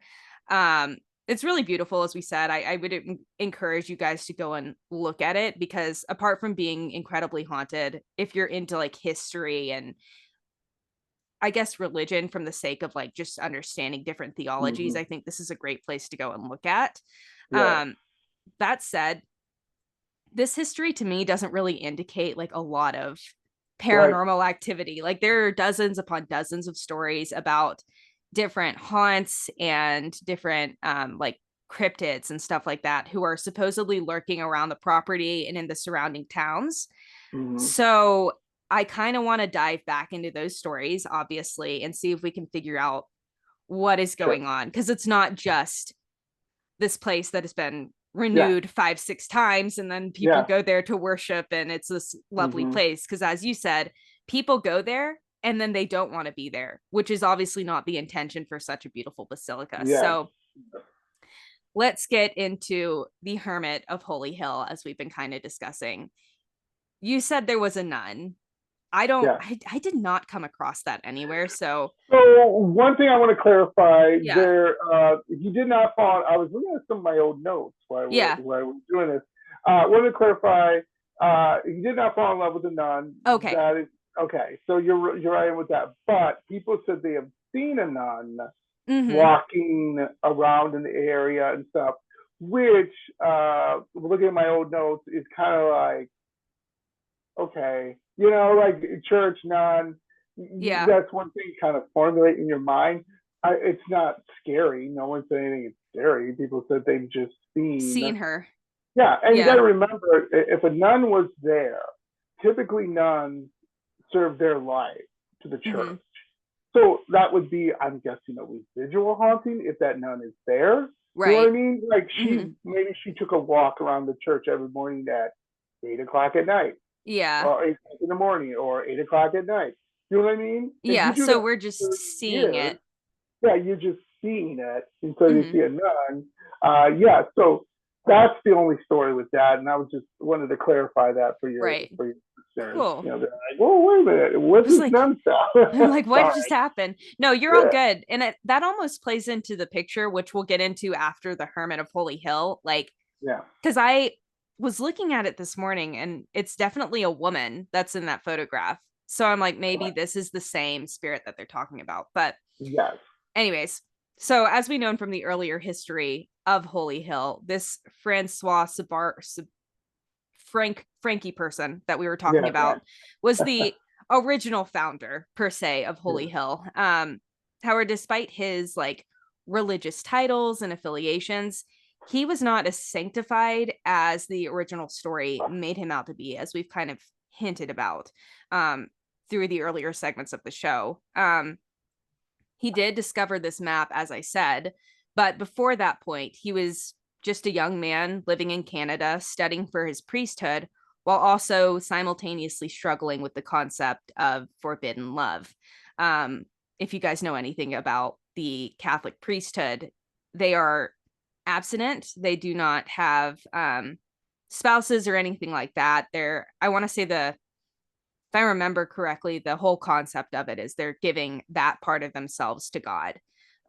Um, it's really beautiful, as we said. I would encourage you guys to go and look at it, because apart from being incredibly haunted, if you're into like history and I guess religion, from the sake of like just understanding different theologies, Mm-hmm. I think this is a great place to go and look at. Yeah. um that said, this history to me doesn't really indicate like a lot of Right. paranormal activity. Like there are dozens upon dozens of stories about different haunts and different like cryptids and stuff like that who are supposedly lurking around the property and in the surrounding towns. Mm-hmm. So I kind of want to dive back into those stories, obviously, and see if we can figure out what is Sure. going on, because it's not just this place that has been Yeah. renewed 5 6 times and then people Yeah. go there to worship and it's this lovely Mm-hmm. place. Because as you said, people go there and then they don't want to be there, which is obviously not the intention for such a beautiful basilica. Yeah. So let's get into the Hermit of Holy Hill, as we've been kind of discussing. You said there was a nun. Yeah. I did not come across that anywhere. So So one thing I want to clarify yeah. there, he did not fall. I was looking at some of my old notes Yeah. while I was doing this. I wanted to clarify, he did not fall in love with a nun. Okay. That is okay. So you're right with that. But people said they have seen a nun Mm-hmm. walking around in the area and stuff, which looking at my old notes is kind of like, okay, like church, nun, Yeah. that's one thing you kind of formulate in your mind. It's not scary. No one said anything is scary. People said they've just seen. Seen her. Yeah, and you got Yeah. to remember, if a nun was there, typically nuns serve their life to the Mm-hmm. church. So that would be, I'm guessing, a residual haunting if that nun is there. You know what I Right. mean? Like Mm-hmm. maybe she took a walk around the church every morning at 8 o'clock at night, Yeah. or 8 o'clock in the morning, or 8 o'clock at night. You know what I mean? If you Yeah. do So that we're for just 30 seeing years, it. yeah, you're just seeing it until you Mm-hmm. see a nun. Yeah, so that's the only story with that, and I was just wanted to clarify that Right. for your listeners. Cool. They're like, "Whoa, wait a minute, I what's was this like, nun stuff?" I'm like, what Sorry. just happened? No, you're all Yeah, good. And that almost plays into the picture, which we'll get into after the Hermit of Holy Hill. Like, yeah, because I was looking at it this morning and it's definitely a woman that's in that photograph. So I'm like, maybe correct. this is the same spirit that they're talking about. But, Yes. anyways, so as we know from the earlier history of Holy Hill, this Francois Frankie person that we were talking Yeah, about was the original founder, per se, of yeah. Holy Hill. However, despite his like religious titles and affiliations, he was not as sanctified as the original story made him out to be, as we've kind of hinted about um, through the earlier segments of the show. He did discover this map, as I said, but before that point, he was just a young man living in Canada, studying for his priesthood, while also simultaneously struggling with the concept of forbidden love. Um, if you guys know anything about the Catholic priesthood, they are abstinent. They do not have spouses or anything like that. I want to say if I remember correctly, the whole concept of it is they're giving that part of themselves to God.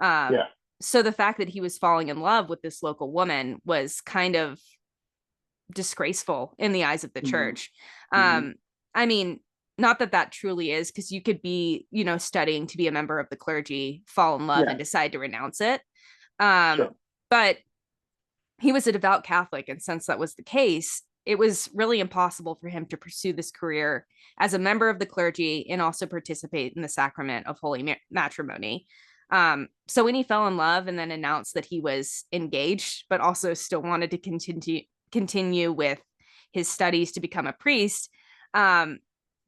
Um, Yeah. so the fact that he was falling in love with this local woman was kind of disgraceful in the eyes of the Mm-hmm. church. Mm-hmm. Um, I mean, not that that truly is, because you could be, studying to be a member of the clergy, fall in love, and Yeah. decide to renounce it. Um, Sure. but he was a devout Catholic, and since that was the case, it was really impossible for him to pursue this career as a member of the clergy and also participate in the sacrament of holy matrimony. So when he fell in love and then announced that he was engaged, but also still wanted to continue with his studies to become a priest,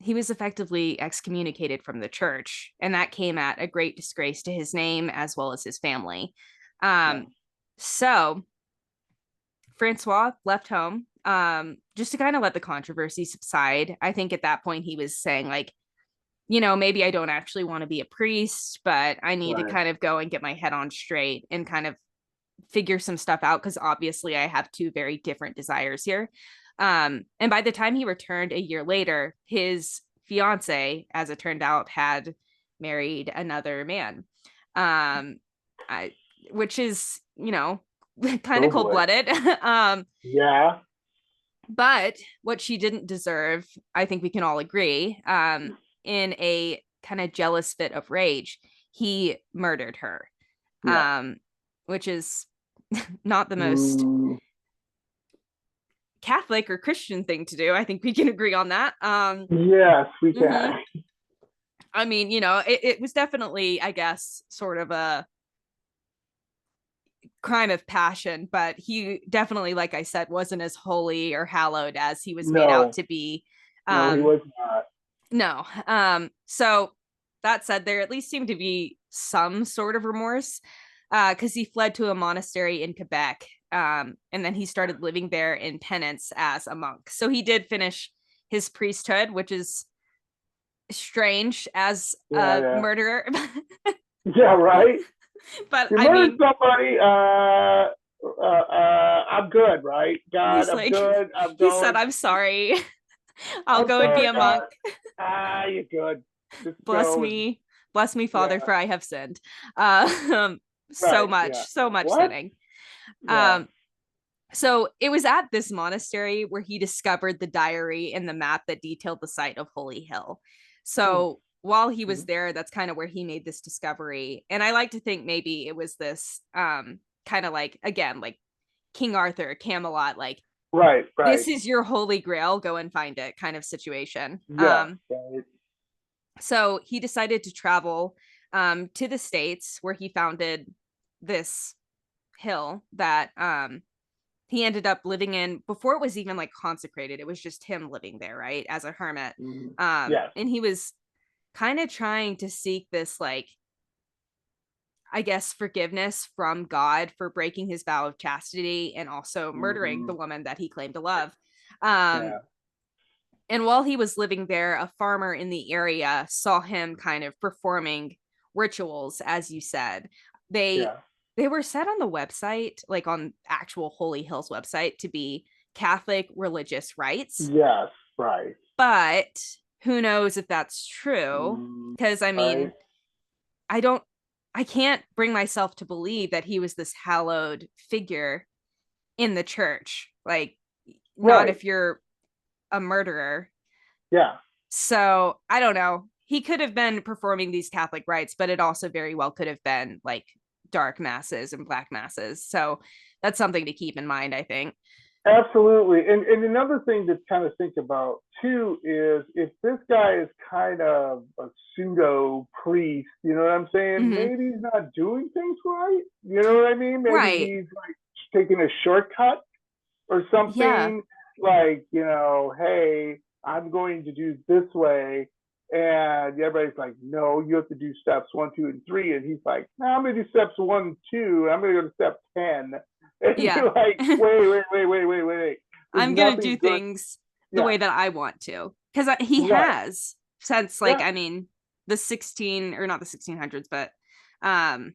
he was effectively excommunicated from the church, and that came at a great disgrace to his name as well as his family. Yeah. So Francois left home, just to kind of let the controversy subside. I think at that point he was saying, like, maybe I don't actually want to be a priest, but I need to Right. kind of go and get my head on straight and kind of figure some stuff out, because obviously I have two very different desires here. And by the time he returned a year later, his fiance, as it turned out, had married another man, um, I, which is, kind of Oh cold boy. blooded. Yeah. But what she didn't deserve, I think we can all agree, in a kind of jealous fit of rage, he murdered her, Yeah. um, which is not the most Mm, Catholic or Christian thing to do. I think we can agree on that. yes, we Mm-hmm. can. I mean, it was definitely, I guess, sort of a crime of passion, but he definitely, like I said, wasn't as holy or hallowed as he was made out No, to be. no, he Um, was not. no. So that said, there at least seemed to be some sort of remorse, because he fled to a monastery in Quebec. And then he started living there in penance as a monk. So he did finish his priesthood, which is strange as Yeah, a yeah. murderer. Yeah, right? But You I murdered mean, somebody, I'm good, right? God, he's I'm like, good. I'm he said, going. I'm sorry. I'll I'm go and be sorry, a God. monk. You're good. Just Bless go and, me. Bless me, Father, yeah, for I have sinned. Uh, right, yeah. so much What? sinning. Yeah. Um, so it was at this monastery where he discovered the diary and the map that detailed the site of Holy Hill. So while he was Mm-hmm. there, that's kind of where he made this discovery. And I like to think maybe it was this kind of like, again, like King Arthur, Camelot, like, Right, right. this is your holy grail, go and find it kind of situation. Yeah, right. So he decided to travel to the States, where he founded this hill that he ended up living in before it was even like consecrated. It was just him living there, right, as a hermit. Mm-hmm. Yes. And he was kind of trying to seek this, like, I guess, forgiveness from God for breaking his vow of chastity and also murdering Mm-hmm. the woman that he claimed to love. Um, Yeah. and while he was living there, a farmer in the area saw him kind of performing rituals, as you said. They Yeah. they were set on the website, like on actual Holy Hills website, to be Catholic religious rites, Yes, right. but who knows if that's true? Mm, Because I right. mean, I don't, I can't bring myself to believe that he was this hallowed figure in the church. Like, not Right. if you're a murderer. Yeah. So I don't know. He could have been performing these Catholic rites, but it also very well could have been like dark masses and black masses. So that's something to keep in mind, I think. Absolutely. And another thing to kind of think about too is if this guy is kind of a pseudo priest, you know what I'm saying? Mm-hmm. Maybe he's not doing things right. You know what I mean? Maybe Right. he's like taking a shortcut or Yeah. something like, hey, I'm going to do this way. And everybody's like, no, you have to do steps 1, 2, and 3. And he's like, no, I'm going to do steps 1, 2. I'm going to go to step 10. And Yeah. you're like, wait. There's I'm going to do nothing good. things the Yeah, way that I want to. Because he right. has since, like, Yeah. I mean, the 16 or not the 1600s, but um,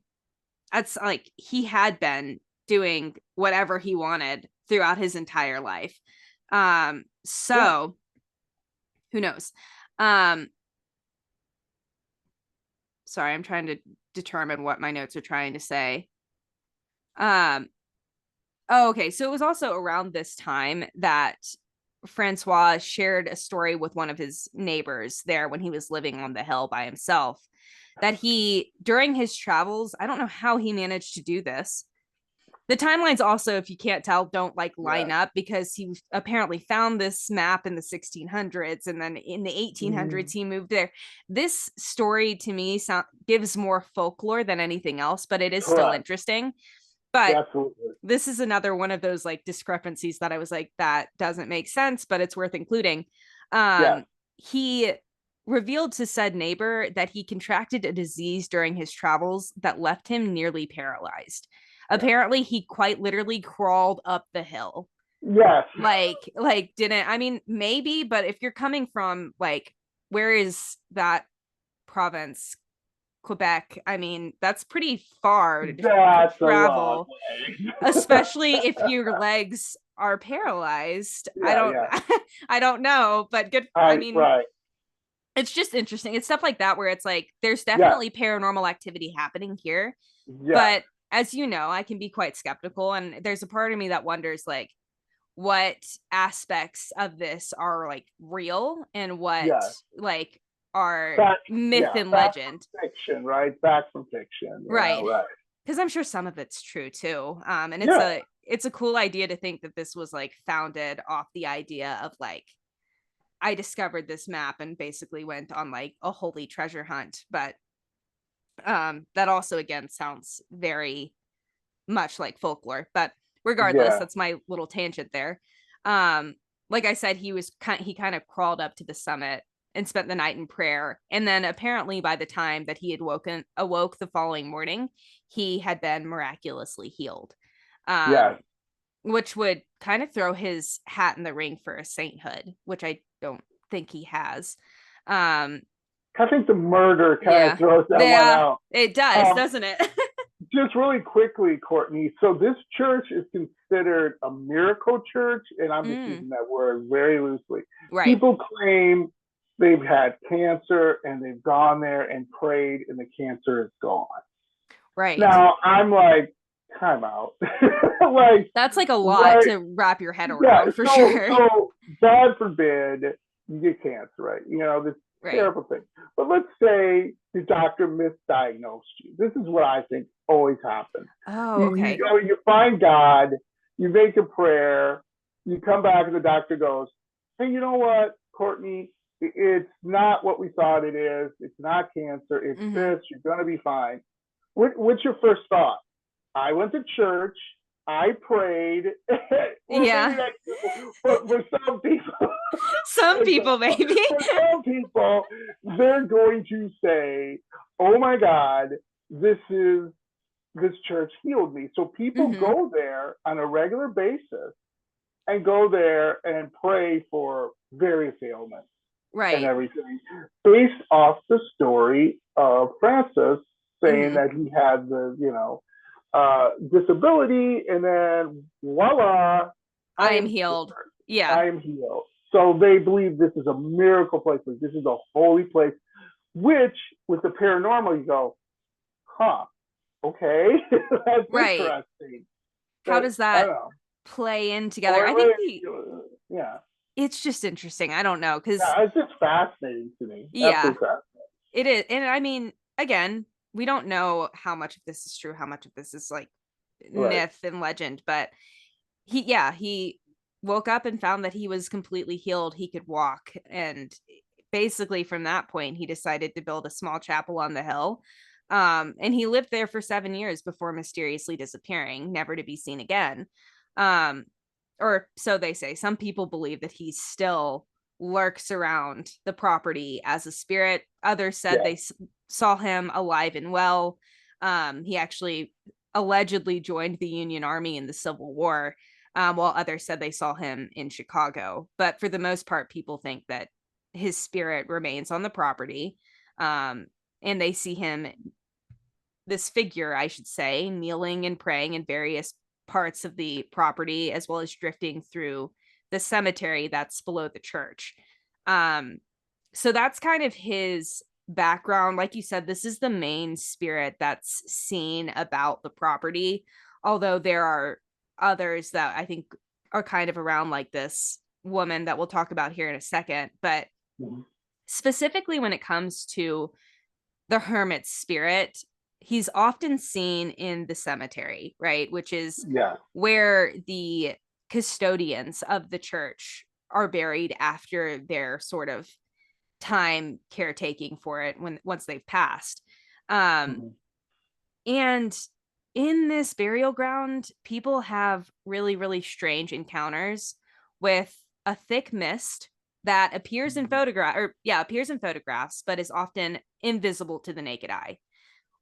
that's like he had been doing whatever he wanted throughout his entire life. Yeah. So who knows? Um, sorry, I'm trying to determine what my notes are trying to say. Um, oh, okay. So it was also around this time that Francois shared a story with one of his neighbors there when he was living on the hill by himself. That he, during his travels, I don't know how he managed to do this, The timelines also, if you can't tell, don't like line Yeah. up because he apparently found this map in the 1600s and then in the 1800s Mm, he moved there. This story to me gives more folklore than anything else, but it is still correct. interesting. But Absolutely. this is another one of those like discrepancies that I was like, that doesn't make sense, but it's worth including. Yes. He revealed to said neighbor that he contracted a disease during his travels that left him nearly paralyzed. Yeah. Apparently, he quite literally crawled up the hill. Yes. Like didn't, I mean, maybe, but if you're coming from like, where is that province? Quebec. I mean, that's pretty far to That's a long travel, way. especially if your legs are paralyzed. I Yeah, don't yeah. I don't know, but good. I I mean, right. it's just interesting. It's stuff like that where it's like there's Yes. definitely paranormal activity happening here, Yes. but as you know, I can be quite skeptical, and there's a part of me that wonders like what aspects of this are like real and what Yes. like are Back myth yeah, and back from legend. fiction, right? Back from fiction, Right. right. Because I'm sure some of it's true too. And Yeah. it's a cool idea to think that this was like founded off the idea of like I discovered this map and basically went on like a holy treasure hunt. But that also again sounds very much like folklore. But regardless, Yeah. that's my little tangent there. Um, like I said, he kind of crawled up to the summit and spent the night in prayer. And then apparently by the time that he had awoke the following morning, he had been miraculously healed. Yes. Um, which would kind of throw his hat in the ring for a sainthood, which I don't think he has. Um, I think the murder kind of yeah. throws that one Yeah, out. it does, Um, doesn't it? just really quickly, Courtney. So this church is considered a miracle church, and I'm just Mm, using that word very loosely. right. People claim they've had cancer and they've gone there and prayed, and the cancer is gone. Right. Now I'm like, time out. Like, That's like a lot right? to wrap your head Yeah. around for So, sure. so God forbid you get cancer, right? You know, this Right. terrible thing. But let's say the doctor misdiagnosed you. This is what I think always happens. Oh, You, okay. you find God, you make a prayer, you come back, and the doctor goes, "Hey, you know what, Courtney? It's not what we thought it is. It's not cancer. It's Mm-hmm. this. You're gonna be fine." What's your first thought? I went to church. I prayed. Well, maybe Yeah. that's for some people. Some people maybe. For some people, they're going to say, "Oh my God, this is this church healed me." So people Mm-hmm. go there on a regular basis and go there and pray for various ailments and Right. everything, based off the story of Francis saying Mm-hmm. that he had the, disability, and then voila, I I am am healed. cured. Yeah. I am healed. So they believe this is a miracle place. Like, this is a holy place, which with the paranormal, you go, huh, okay, that's Right. interesting. How But does I don't that know. play in together? I think Or, yeah. it's just interesting. I don't know because Yeah, it's just fascinating to me. yeah, Absolutely fascinating. it is. And I mean, again, we don't know how much of this is true, how much of this is like Right. myth and legend, but he woke up and found that he was completely healed. He could walk. And basically from that point, he decided to build a small chapel on the hill. And he lived there for 7 years before mysteriously disappearing, never to be seen again. Um, or so they say. Some people believe that he still lurks around the property as a spirit. Others said Yeah. they saw him alive and well. He actually allegedly joined the Union Army in the Civil War, while others said they saw him in Chicago. But for the most part, people think that his spirit remains on the property. Um, and they see him, this figure, I should say, kneeling and praying in various parts of the property, as well as drifting through the cemetery that's below the church. Um, so that's kind of his background. Like you said, this is the main spirit that's seen about the property, although there are others that I think are kind of around, like this woman that we'll talk about here in a second. But Mhm. specifically when it comes to the hermit spirit, he's often seen in the cemetery, right? Which is Yeah. where the custodians of the church are buried after their sort of time caretaking for it when once they've passed. Um, Mhm. and in this burial ground, people have really, really strange encounters with a thick mist that appears in Mhm. appears in photographs, but is often invisible to the naked eye,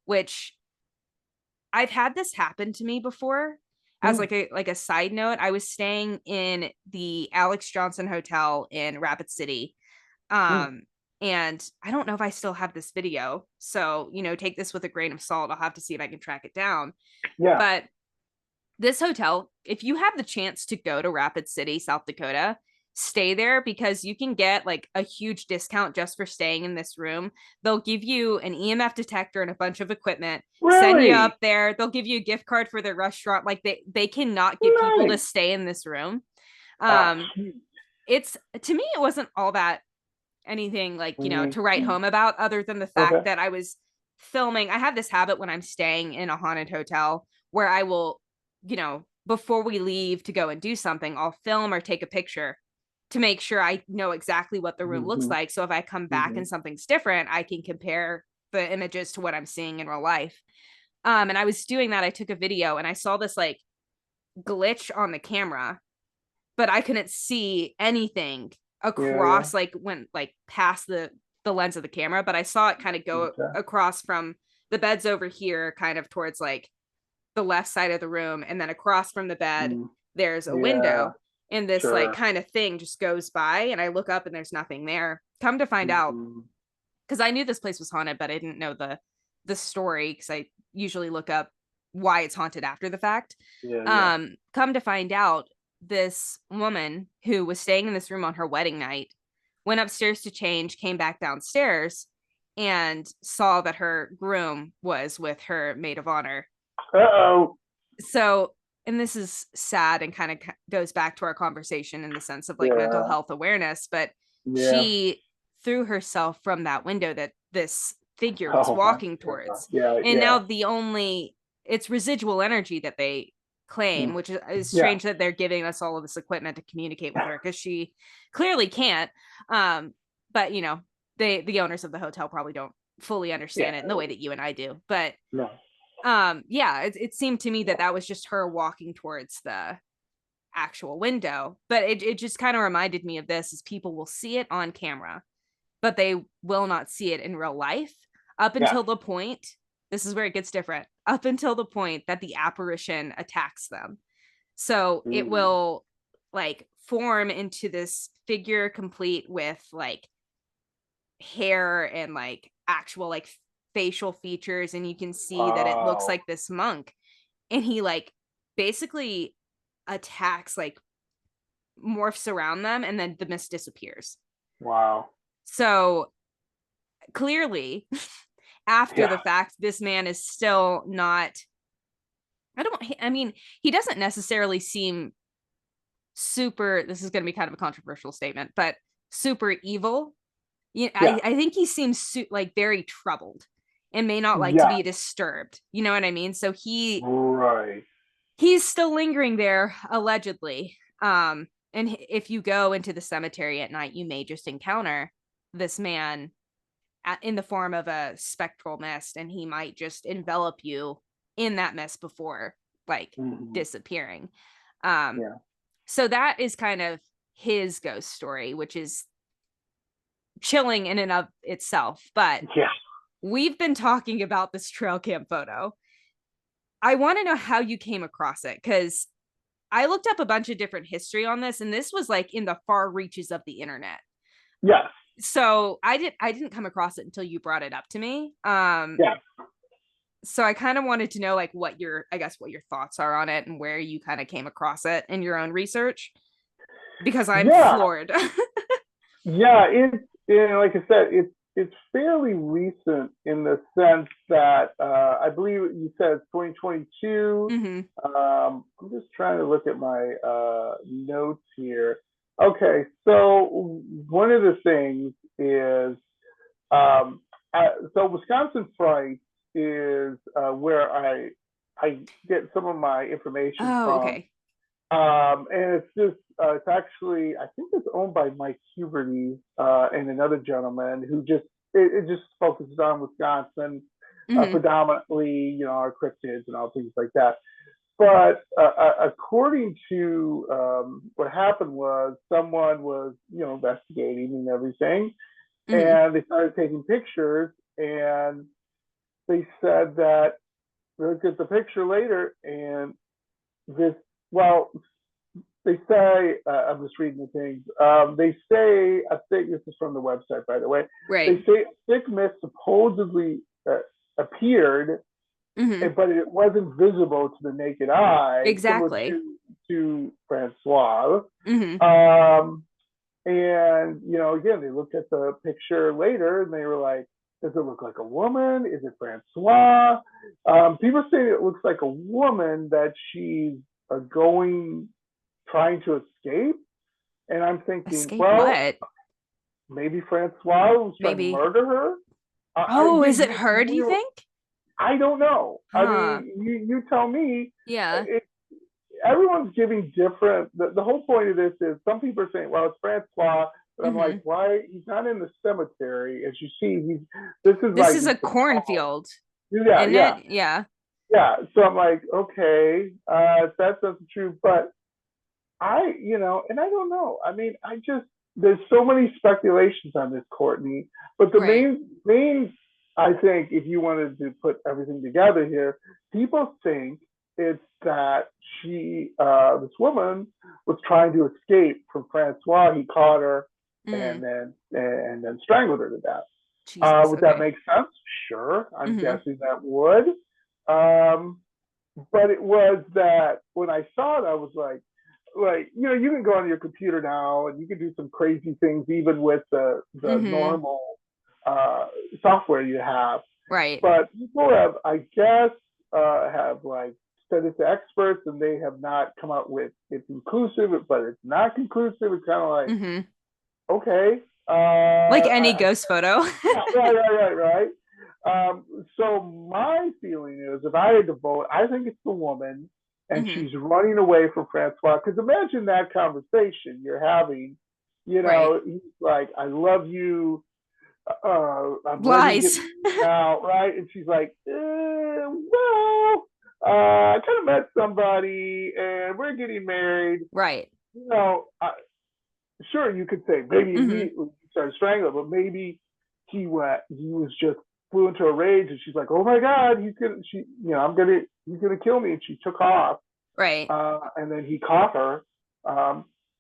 which I've had this happen to me before. As Mm. like a side note, I was staying in the Alex Johnson Hotel in Rapid City. Mm. Um, and I don't know if I still have this video. So, take this with a grain of salt. I'll have to see if I can track it down. Yeah. But this hotel, if you have the chance to go to Rapid City, South Dakota, stay there because you can get like a huge discount just for staying in this room. They'll give you an EMF detector and a bunch of equipment, send you Really up there. They'll give you a gift card for their restaurant. Like they cannot get people to nice. stay in this room. Ah, Um, it's to me, it wasn't all that anything like, to write mm-hmm. home about other than the fact Okay. that I was filming. I have this habit when I'm staying in a haunted hotel where I will, before we leave to go and do something, I'll film or take a picture to make sure I know exactly what the room looks Mm-hmm. like. So if I come back Mm-hmm. and something's different, I can compare the images to what I'm seeing in real life. And I was doing that. I took a video and I saw this like glitch on the camera, but I couldn't see anything Yeah, yeah. across like when like past the lens of the camera, but I saw it kind of go Okay. across from the beds over here kind of towards like the left side of the room, and then across from the bed Mm. there's a Yeah, window, and this like sure. kind of thing just goes by, and I look up and there's nothing there. Come to find out, Mm-hmm. because I knew this place was haunted, but I didn't know the story because I usually look up why it's haunted after the fact. Yeah, yeah. Come to find out, this woman who was staying in this room on her wedding night went upstairs to change, came back downstairs, and saw that her groom was with her maid of honor. Uh-oh. So, and this is sad and kind of goes back to our conversation in the sense of like mental Yeah, health awareness, but yeah. she threw herself from that window that this figure was Oh my walking God. towards. Yeah, And yeah. now it's residual energy that they claim, Mm. which is Yeah, strange that they're giving us all of this equipment to communicate with her because she clearly can't. Um, but the owners of the hotel probably don't fully understand yeah. it in the way that you and I do. But No. yeah, it seemed to me that that was just her walking towards the actual window, but it just kind of reminded me of this: is people will see it on camera but they will not see it in real life up Yeah. until the point, this is where it gets different, up until the point that the apparition attacks them. So it Mm. will like form into this figure complete with like hair and like actual like facial features, and you can see that it looks Wow. like this monk, and he like basically attacks, like morphs around them, and then the mist disappears. Wow. So clearly after Yeah. the fact, this man is still not, I mean, he doesn't necessarily seem super, this is going to be kind of a controversial statement, but super evil. Yeah. I think he seems like very troubled and may not like to Yeah. be disturbed. You know what I mean? So Right. he's still lingering there allegedly. And if you go into the cemetery at night, you may just encounter this man in the form of a spectral mist, and he might just envelop you in that mist before like Mm-hmm. disappearing. Um, Yeah. so that is kind of his ghost story, which is chilling in and of itself. But Yeah. we've been talking about this trail cam photo. I want to know how you came across it, because I looked up a bunch of different history on this, and this was like in the far reaches of the internet. Yes. So I didn't come across it until you brought it up to me. Yeah. So I kind of wanted to know like what your thoughts are on it and where you kind of came across it in your own research, because I'm Yeah. floored. Yeah. Like I said, it's fairly recent in the sense that I believe you said 2022. hmm I'm just trying to look at my notes here. Okay, so one of the things is um, so Wisconsin Fright. is where I get some of my information Oh, from. okay. And it's actually, I think it's owned by Mike Huberty and another gentleman who it just focuses on Wisconsin, Hmm. predominantly, our cryptids and all things like that. But according to what happened was someone was, investigating and everything, Hmm. and they started taking pictures, and they said that they looked at the picture later, and this, well, they say, I'm just reading the things. They say a thick. This is from the website, by the way. They Right. say a thick mist supposedly appeared, Hmm. but it wasn't visible to the naked eye, similar Exactly. to Francois. Hmm. Um, and again, they looked at the picture later, and they were like, "Does it look like a woman? Is it Francois?" People say it looks like a woman that she's going trying to escape. And I'm thinking, Escape well, what? maybe Francois was trying to Maybe. murder her. Oh, is it her, do you think? I don't know. I Huh. mean, you tell me. Yeah. It, Everyone's giving different. The whole point of this is some people are saying, well, it's Francois, but I'm like, Hmm. why? He's not in the cemetery. As you see, this is This like is a the farm. cornfield, Yeah, isn't yeah, it? Yeah. yeah. So I'm like, okay, that's the truth. But and I don't know. I mean, there's so many speculations on this, Courtney. But the Right. main, I think, if you wanted to put everything together here, people think it's that this woman, was trying to escape from Francois. He caught her, Mm. and then strangled her to death. Jesus. Would that Okay. make sense? Sure, I'm Hmm. guessing that would. Um, but it was that when I saw it, I was like you can go on your computer now and you can do some crazy things even with the Hmm. normal uh, software you have. Right. But people have, I guess, have like said it to experts, and they have not come out with it's inclusive, but it's not conclusive. It's kind of like, Hmm. okay, Like any ghost photo. yeah, right. So my feeling is, if I had to vote, I think it's the woman, and Hmm. she's running away from Francois. Because imagine that conversation you're having. Right. He's like, "I love you. I'm ready to get Lies. married now," right? And she's like, "Well, I kind of met somebody, and we're getting married." Right. You know, sure, you could say maybe Hmm. immediately he started strangling, but maybe he was just flew into a rage, and she's like, "Oh my God, he's gonna kill me," and she took off, Right. and then he caught her.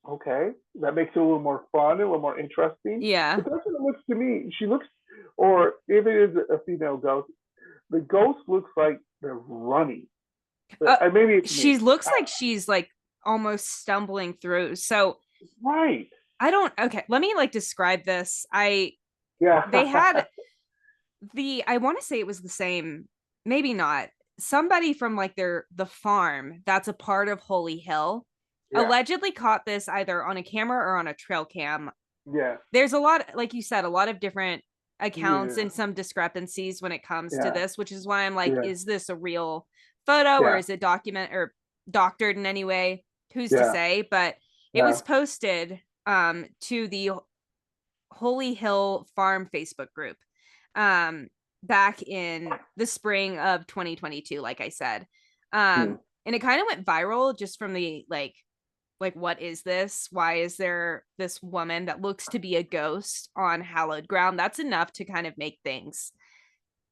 Okay, that makes it a little more fun, a little more interesting. Yeah. But that's what it looks to me. She looks, or if it is a female ghost, the ghost looks like they're running. Uh, Maybe it's she me. looks like she's like almost stumbling through. So Right. I don't, okay, let me like describe this. They Yeah. had I want to say it was the same, maybe not. Somebody from like the farm that's a part of Holy Hill Yeah. allegedly caught this either on a camera or on a trail cam. Yeah. There's a lot, like you said, a lot of different accounts Yeah. and some discrepancies when it comes to Yeah. this, which is why I'm like, Yeah. is this a real photo or Yeah. is it document or doctored in any way? Who's to Yeah. say? But it Yeah. was posted to the Holy Hill Farm Facebook group um back in the spring of 2022, like I said. Hmm. And it kind of went viral just from the like what is this? Why is there this woman that looks to be a ghost on hallowed ground? That's enough to kind of make things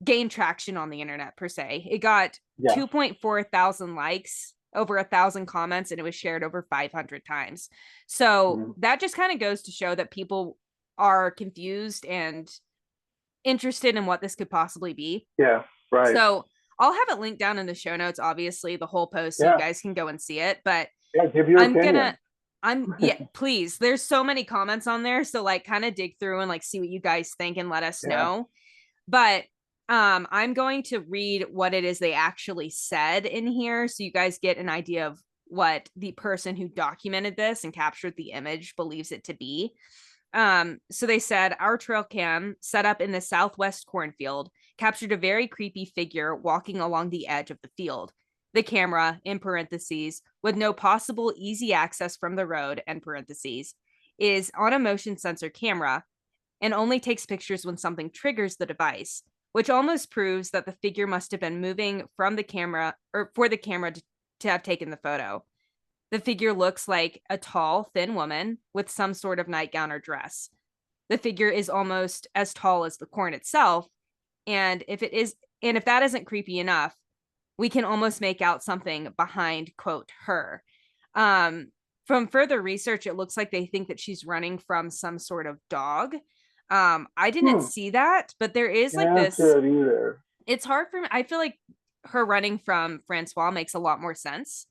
gain traction on the internet per se. It got Yes. 2.4 thousand likes, over 1,000 comments, and it was shared over 500 times. So Hmm. that just kind of goes to show that people are confused and interested in what this could possibly be. Yeah. Right. So I'll have it linked down in the show notes, obviously, the whole post, so you Yeah. guys can go and see it. But Yeah. Give your I'm gonna opinion. yeah, please. There's so many comments on there. So like kind of dig through and like see what you guys think and let us Yeah. know. But I'm going to read what it is they actually said in here so you guys get an idea of what the person who documented this and captured the image believes it to be. So they said our trail cam set up in the southwest cornfield captured a very creepy figure walking along the edge of the field. The camera, in parentheses, with no possible easy access from the road, end parentheses, is on a motion sensor camera and only takes pictures when something triggers the device, which almost proves that the figure must have been moving from the camera or for the camera to have taken the photo. The figure looks like a tall, thin woman with some sort of nightgown or dress. The figure is almost as tall as the corn itself. And if that isn't creepy enough, we can almost make out something behind, quote, her. From further research, it looks like they think that she's running from some sort of dog. I didn't Hmm. see that, but there is like That's this. good either. It's hard for me. I feel like her running from Francois makes a lot more sense.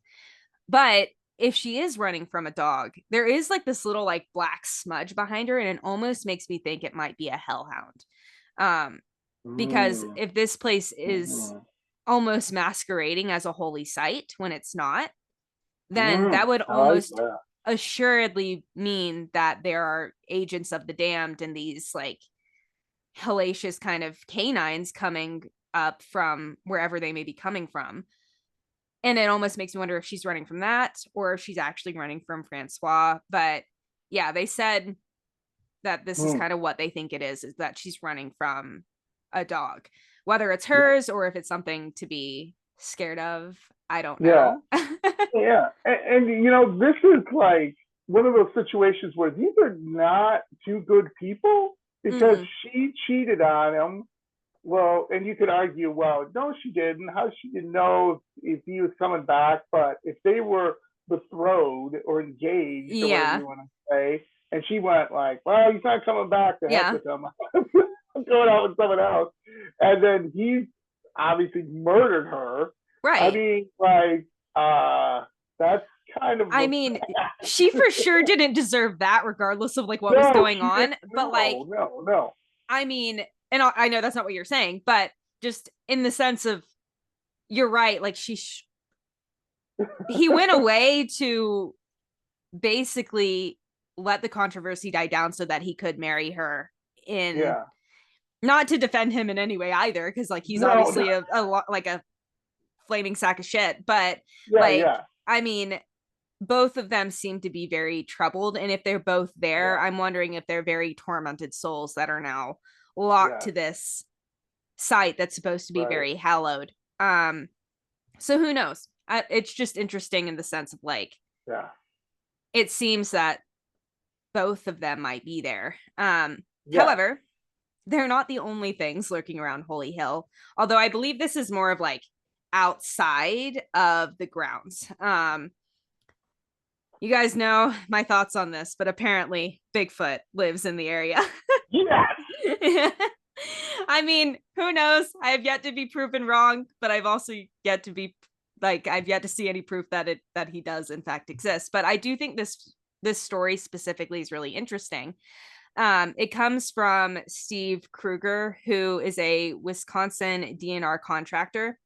But if she is running from a dog, there is like this little like black smudge behind her, and it almost makes me think it might be a hellhound. Um, because Mm. if this place is Mm-hmm. almost masquerading as a holy site when it's not, then Mm. that would I like almost that. assuredly mean that there are agents of the damned and these like hellacious kind of canines coming up from wherever they may be coming from. And it almost makes me wonder if she's running from that or if she's actually running from Francois. But yeah, they said that this is Mm. kind of what they think it is that she's running from a dog. Whether it's Yeah. hers or if it's something to be scared of, I don't Yeah. know. Yeah. And this is like one of those situations where these are not two good people because Mm-mm. she cheated on him. Well, and you could argue, well, no, she didn't. How she didn't know if he was coming back? But if they were betrothed or engaged or whatever Yeah. you want to say, and she went like, well, he's not coming back. To heck Yeah. with him. I'm going out with someone else. And then he obviously murdered her. I Right. mean, like, that's kind of I mean, she for sure didn't deserve that, regardless of like what was no, going she didn't. on. But like, No. I mean, and I know that's not what you're saying, but just in the sense of you're right. Like he went away to basically let the controversy die down so that he could marry her in Yeah. not to defend him in any way either because like he's No. obviously like a flaming sack of shit but Yeah. like Yeah. I mean both of them seem to be very troubled and if they're both there Yeah. I'm wondering if they're very tormented souls that are now locked Yeah. to this site that's supposed to be Right. very hallowed so who knows it's just interesting in the sense of like Yeah. it seems that both of them might be there. Yeah. However, they're not the only things lurking around Holy Hill, although I believe this is more of like outside of the grounds. You guys know my thoughts on this, but apparently Bigfoot lives in the area. Yeah. I mean, who knows? I have yet to be proven wrong, but I've also yet to be like I've yet to see any proof that he does in fact exist. But I do think this story specifically is really interesting. It comes from Steve Kruger, who is a Wisconsin DNR contractor.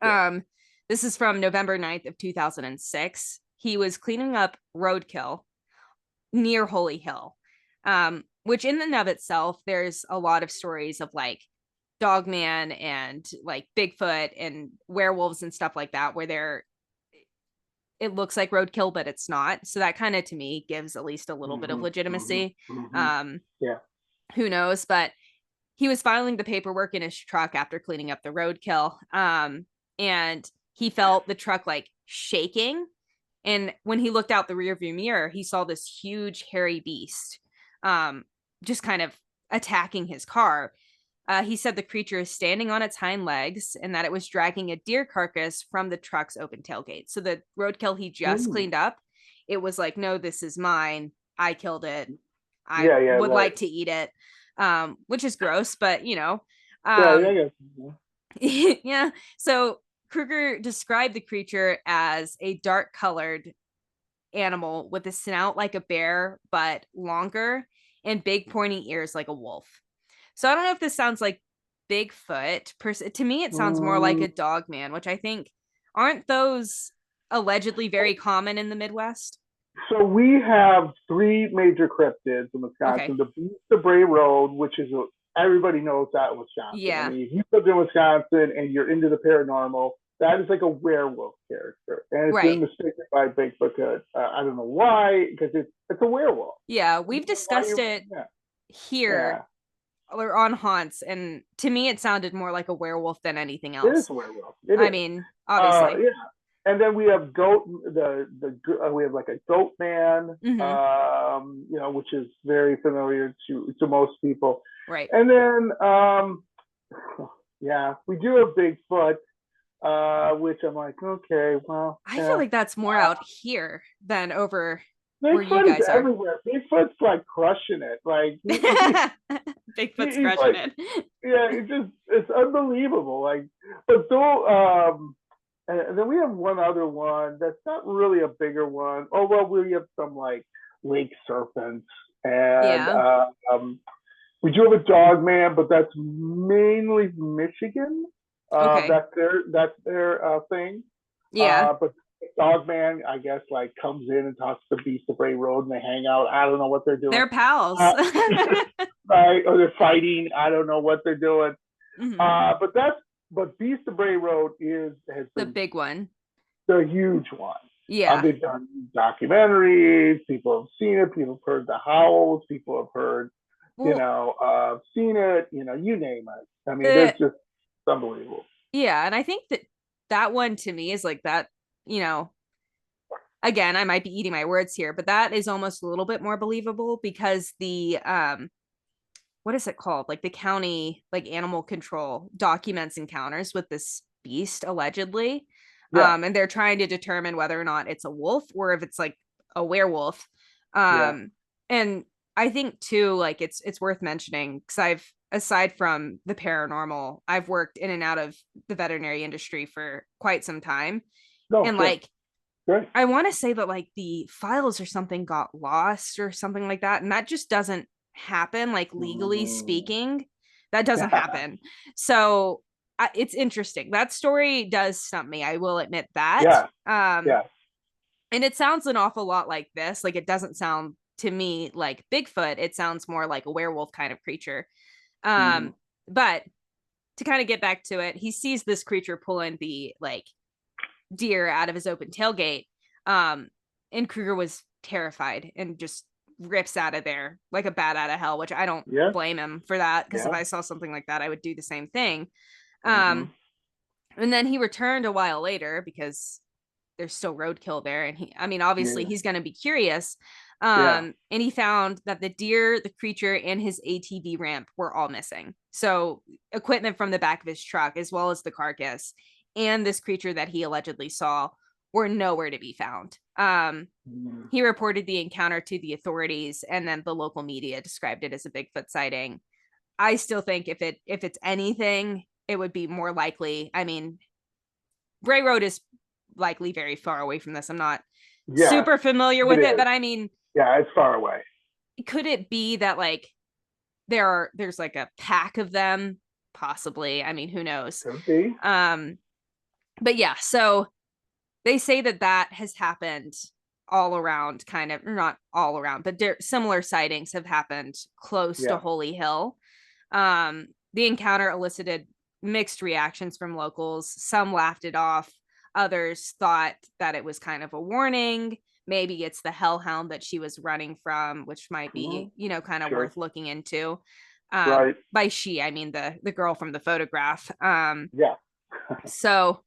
Yeah. Um, this is from November 9th of 2006. He was cleaning up roadkill near Holy Hill, which in and of itself, there's a lot of stories of like Dogman and like Bigfoot and werewolves and stuff like that, where it looks like roadkill, but it's not. So that kind of to me gives at least a little bit of Mm-hmm. Mm-hmm. legitimacy. Mm-hmm. Um, Yeah. who knows? But he was filing the paperwork in his truck after cleaning up the roadkill. And he felt the truck like shaking. And when he looked out the rearview mirror, he saw this huge hairy beast just kind of attacking his car. He said the creature is standing on its hind legs and that it was dragging a deer carcass from the truck's open tailgate. So the roadkill he just Mm. cleaned up, it was like, no, this is mine. I killed it. I Yeah. Yeah. would Right. like to eat it, which is gross, but you know, Yeah. Yeah. um, Yeah. yeah. So Kruger described the creature as a dark colored animal with a snout like a bear, but longer and big pointy ears like a wolf. So I don't know if this sounds like Bigfoot. To me, it sounds more like Mm. a dog man, which I think aren't those allegedly very common in the Midwest? So we have three major cryptids in Okay. Wisconsin. The Beast of Bray Road, which is everybody knows that in Wisconsin. I Yeah. mean, if you live in Wisconsin and you're into the paranormal, that is like a werewolf character, and it's been Right. mistaken by Bigfoot. I don't know why, because it's a werewolf. Yeah. I We've don't know why discussed you. it Yeah, here yeah, or on haunts, and to me it sounded more like a werewolf than anything it is else. a werewolf. It I is. mean, obviously. Yeah, and then we have goat. We have like a goat man, Hmm. which is very familiar to most people. Right. And then, yeah, we do have Bigfoot, which I'm like, okay, well, I feel yeah. like that's more out here than over where you Bigfoot is guys are. everywhere. Bigfoot's like crushing it. Like Bigfoot's he's crushing like, it. yeah, it's unbelievable. Like, but though, and then we have one other one that's not really a bigger one. Oh well, we have some like lake serpents, and Yeah. we do have a dog man, but that's mainly Michigan. Okay. That's their thing. Yeah. But dog man, I guess, like comes in and talks to Beast of Bray Road, and they hang out. I don't know what they're doing. They're pals. Uh, right? Or they're fighting. I don't know what they're doing. Hmm. But Beast of Bray Road has The been big one. the huge one. Yeah. They've done documentaries. People have seen it. People have heard the howls. People have heard, Well, seen it. You name it. I mean, the it's just unbelievable. yeah, and I think that that one to me is like that, you know, again, I might be eating my words here, but that is almost a little bit more believable because the what is it called? Like the county like animal control documents encounters with this beast allegedly. Yeah, And they're trying to determine whether or not it's a wolf or if it's like a werewolf. yeah, And I think too, like it's worth mentioning because I've aside from the paranormal, I've worked in and out of the veterinary industry for quite some time. no, And sure, like great. I want to say that like the files or something got lost or something like that. And that just doesn't happen, like legally Mm. speaking. That doesn't happen. So it's interesting. That story does stump me. I will admit that. Yeah, Um, yeah, and it sounds an awful lot like this. Like it doesn't sound to me like Bigfoot. It sounds more like a werewolf kind of creature. mm, But to kind of get back to it, he sees this creature pulling the like deer out of his open tailgate. Um, and Kruger was terrified and just rips out of there like a bat out of hell, which I don't yeah, blame him for that because if yeah. I saw something like that, I would do the same thing. Mm-hmm. Um, and then he returned a while later because there's still roadkill there. And I mean, obviously Yeah, he's going to be curious. yeah. And he found that the deer, the creature, and his ATV ramp were all missing. So equipment from the back of his truck, as well as the carcass, and this creature that he allegedly saw were nowhere to be found. Mm. He reported the encounter to the authorities, and then the local media described it as a Bigfoot sighting. I still think if it's anything, it would be more likely. I mean, Bray Road is likely very far away from this. I'm not Yes, super familiar it with it, is. but I mean, Yeah, it's far away. could it be that like there's like a pack of them? Possibly. I mean, who knows? Could be. Um, but yeah, so they say that that has happened all around, kind of, or not all around, but similar sightings have happened close to Yeah. Holy Hill. The encounter elicited mixed reactions from locals. Some laughed it off, others thought that it was kind of a warning. Maybe it's the hellhound that she was running from, which might Mhm. be, kind of Sure. worth looking into. Right. By she, I mean the girl from the photograph. Yeah. So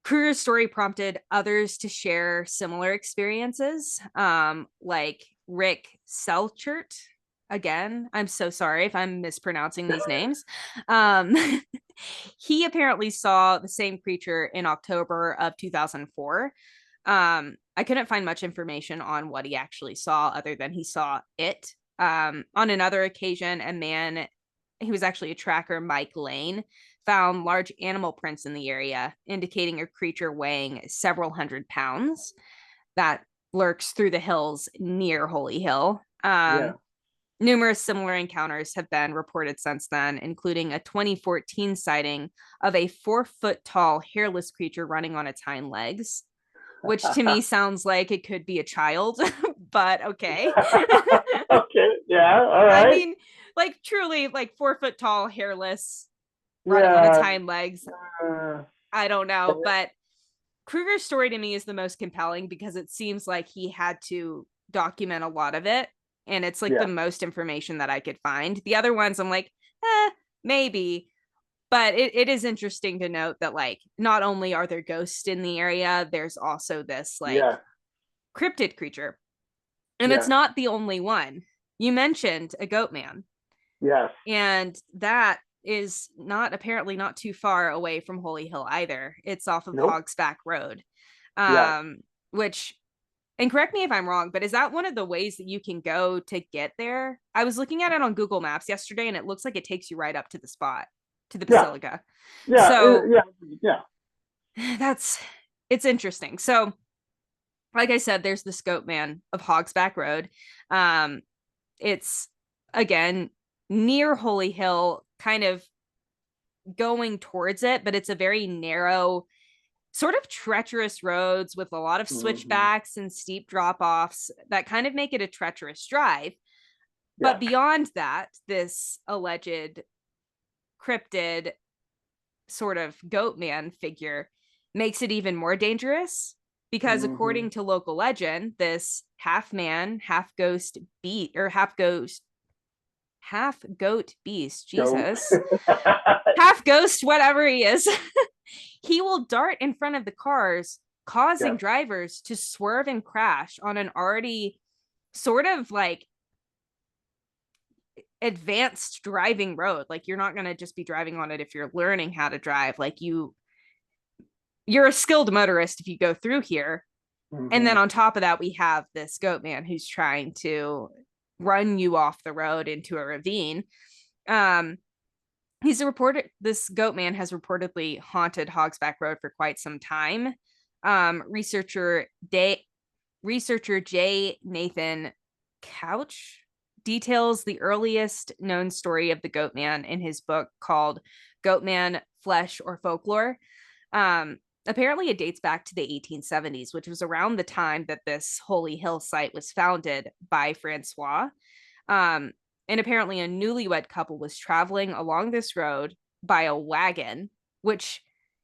Kruger's story prompted others to share similar experiences, like Rick Selchert. Again, I'm so sorry if I'm mispronouncing these names. Um, he apparently saw the same creature in October of 2004. I couldn't find much information on what he actually saw other than he saw it. On another occasion, a man, he was actually a tracker, Mike Lane, found large animal prints in the area, indicating a creature weighing several hundred pounds that lurks through the hills near Holy Hill. Yeah. Numerous similar encounters have been reported since then, including a 2014 sighting of a 4-foot tall hairless creature running on its hind legs. which to me sounds like it could be a child, but okay. Okay, yeah, all I right. mean, like truly, like 4 foot tall, hairless, running on its Yeah. hind legs. uh, I don't know, but Kruger's story to me is the most compelling because it seems like he had to document a lot of it. And it's like the yeah, most information that I could find. The other ones, I'm like, maybe. But it is interesting to note that, like, not only are there ghosts in the area, there's also this, like, yeah, cryptid creature. And it's yeah, not the only one. You mentioned a goat man, yes. and that is not apparently not too far away from Holy Hill either. It's off of Nope. Hogsback Road. Yes. Which, and correct me if I'm wrong, but is that one of the ways that you can go to get there? I was looking at it on Google Maps yesterday and it looks like it takes you right up to the spot, to the Yeah. basilica. Yeah. So Yeah. Yeah. that's, it's interesting. So like I said, there's the Scope Man of Hogsback Road. Um, it's again near Holy Hill, kind of going towards it, but it's a very narrow, sort of treacherous roads with a lot of Mm-hmm. switchbacks and steep drop offs that kind of make it a treacherous drive. But Yeah. beyond that, this alleged cryptid sort of goat man figure makes it even more dangerous because Mm-hmm. according to local legend, this half man, half ghost beat or half goat beast, Goat. Jesus, half ghost, whatever he is, he will dart in front of the cars, causing Yes. drivers to swerve and crash on an already sort of like advanced driving road. Like you're not going to just be driving on it if you're learning how to drive. Like you're a skilled motorist if you go through here. And Mm-hmm. then on top of that, we have this goat man who's trying to run you off the road into a ravine. Um, this goat man has reportedly haunted Hogsback Road for quite some time. Um, researcher Day Researcher J. Nathan Couch details the earliest known story of the goat man in his book called Goatman Flesh or Folklore. Um, Apparently, it dates back to the 1870s, which was around the time that this Holy Hill site was founded by Francois. Um, and apparently, a newlywed couple was traveling along this road by a wagon, which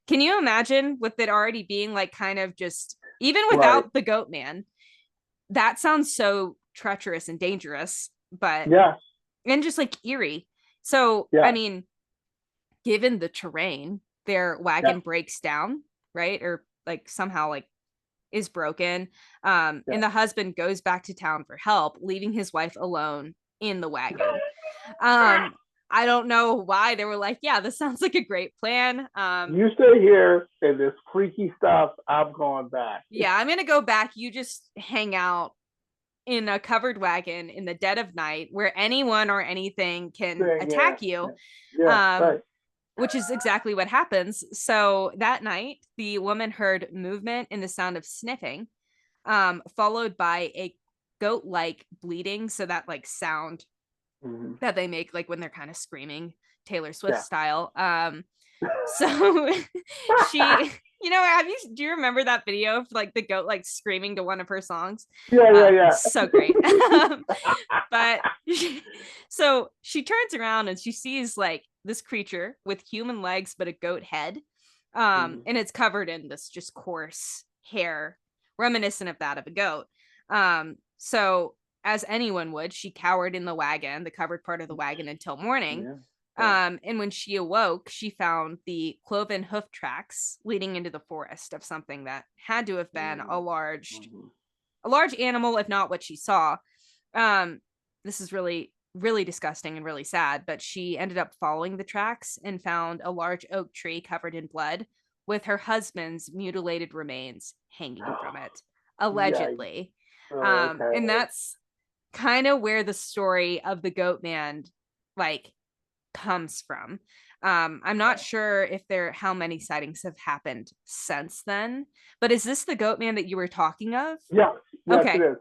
can you imagine with it already being like kind of just even Right. without the goat man? That sounds so treacherous and dangerous, but Yeah. and just like eerie. So, I Yeah. mean, given the terrain, their Yeah. wagon breaks down, right? Or like somehow like is broken. Yeah. And the husband goes back to town for help, leaving his wife alone in the wagon. Um, I don't know why they were like, yeah, this sounds like a great plan. You stay here and this freaky stuff. I'm going back. Yeah, I'm gonna go back. You just hang out in a covered wagon in the dead of night where anyone or anything can Yeah. attack you, Yeah. Yeah. um, Right. which is exactly what happens. So that night, the woman heard movement and the sound of sniffing, followed by a goat like bleating. So that like sound Mm-hmm. that they make like when they're kind of screaming Taylor Swift Yeah. style. So she, have you do you remember that video of like the goat like screaming to one of her songs? Yeah. Yeah. Yeah. So great. But so she turns around and she sees like this creature with human legs but a goat head. Mm-hmm. And it's covered in this just coarse hair, reminiscent of that of a goat. So as anyone would, she cowered in the wagon, the covered part of the wagon until morning. Yeah. Yeah. And when she awoke, she found the cloven hoof tracks leading into the forest of something that had to have been Mm-hmm. a large animal, if not what she saw. Um, this is really, really disgusting and really sad, but she ended up following the tracks and found a large oak tree covered in blood with her husband's mutilated remains hanging from it, Yikes. allegedly. Okay. And that's kind of where the story of the goat man like comes from. I'm not sure if how many sightings have happened since then, but is this the goat man that you were talking of? Yes. Yes, it Okay. is.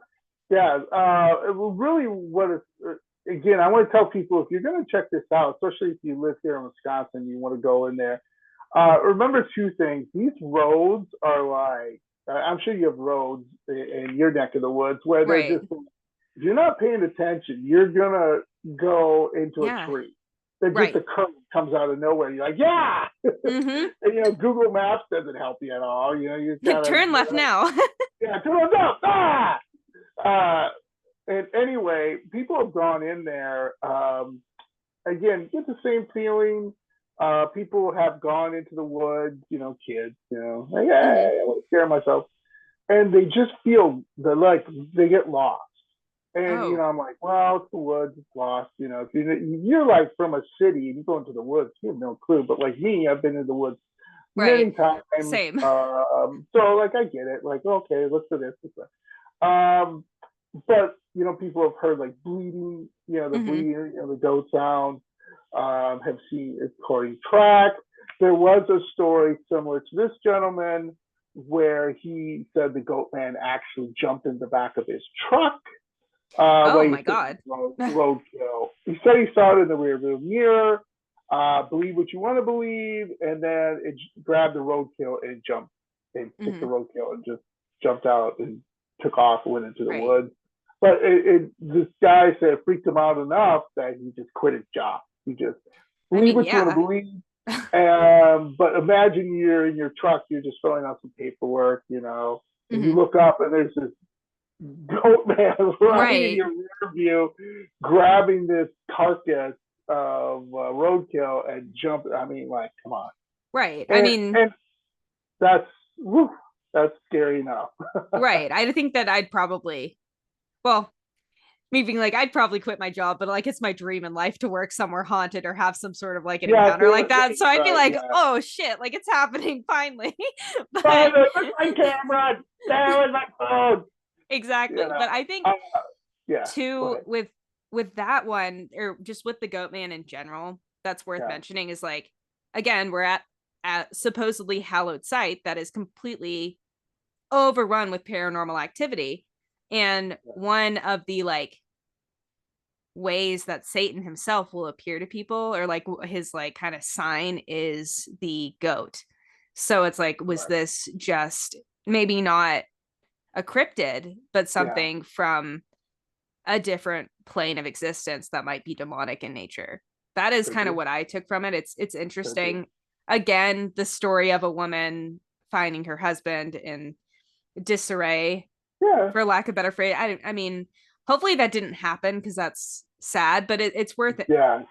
Yeah. Well, really, what is again? I want to tell people if you're going to check this out, especially if you live here in Wisconsin, you want to go in there. Remember two things. These roads are like I'm sure you have roads in your neck of the woods where they're Right. just, if you're not paying attention, you're gonna go into a Yeah. tree. That just Right. a curve comes out of nowhere. You're like, yeah. Mm-hmm. And, Google Maps doesn't help you at all. You just Like gotta, turn left now. yeah, turn it up. Ah. Uh, and anyway, people have gone in there. Again, get the same feeling. People have gone into the woods, kids, like, Hmm. hey, I want to scare myself. And they just feel like they get lost. And, Oh, I'm like, well, it's the woods, it's lost. If you're like from a city and you go into the woods, you have no clue. But like me, I've been in the woods right. many times. Same. So like I get it. Like, okay, let's do this. But people have heard like bleeding, the Hmm. bleeding, the goat sound. Have seen according track. There was a story similar to this gentleman where he said the goat man actually jumped in the back of his truck Oh while he my was sitting God. roadkill. He said he saw it in the rearview mirror. Believe what you want to believe, and then it grabbed the roadkill and jumped and picked the Hmm. roadkill and just jumped out and took off and went into the Right. woods. But this guy said it freaked him out enough that he just quit his job. He just I believe mean, what you want to yeah. believe. But imagine you're in your truck, you're just filling out some paperwork, and you Hmm. look up and there's this goat man running in Right. your rear view, grabbing this carcass of roadkill and jumping. I mean, like, come on. Right. I And mean, and that's whew, that's scary enough. right. I think that I'd probably, well, me being like, I'd probably quit my job, but like it's my dream in life to work somewhere haunted or have some sort of like an Yeah, encounter like that. So I'd be right, like, yeah. oh shit, like it's happening finally. But Finally, where's my camera? There with my phone. You exactly. know, But I think uh, yeah. Go too ahead. with that one, or just with the goat man in general, that's worth Yeah, mentioning is like, again, we're at supposedly hallowed site that is completely overrun with paranormal activity. And yeah, one of the like ways that Satan himself will appear to people, or like his like kind of sign, is the goat. So it's like, was right. this just maybe not a cryptid, but Yeah, something from a different plane of existence that might be demonic in nature? That is could kind be, of what I took from it. It's could be. interesting. Again, the story of a woman finding her husband in disarray, Yeah, for lack of a better phrase. I mean, hopefully that didn't happen because that's sad, but it's worth it. yeah,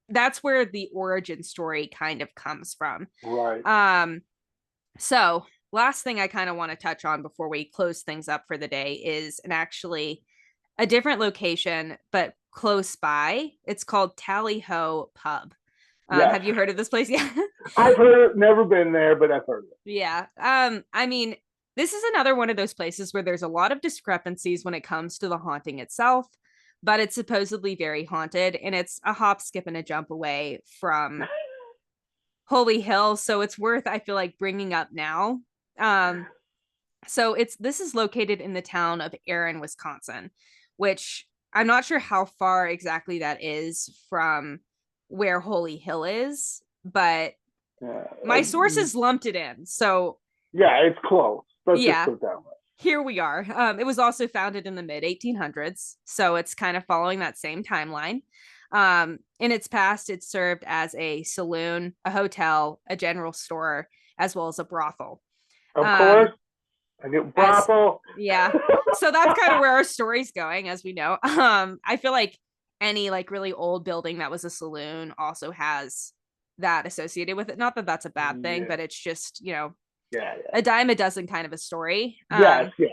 That's where the origin story kind of comes from. right. Um, so last thing I kind of want to touch on before we close things up for the day is an actually a different location, but close by. It's called Tally Ho Pub. Yes, Have you heard of this place? Yeah. I've heard, never been there, but I've heard of it. Yeah. I mean, this is another one of those places where there's a lot of discrepancies when it comes to the haunting itself, but it's supposedly very haunted, and it's a hop, skip, and a jump away from Holy Hill. So it's worth, I feel like, bringing up now. Um, so this is located in the town of Erin, Wisconsin, which I'm not sure how far exactly that is from where Holy Hill is, but Yeah, my sources lumped it in. So yeah, it's close. Let's just yeah, put it that way. here we are. It was also founded in the mid 1800s, so it's kind of following that same timeline. In its past, it served as a saloon, a hotel, a general store, as well as a brothel. Of course, Um, a new as brothel. Yeah, so that's kind of where our story's going, as we know. I feel like any like really old building that was a saloon also has that associated with it. Not that that's a bad thing, Yeah, but it's just, yeah, a dime a dozen kind of a story. yeah. Yes, yeah.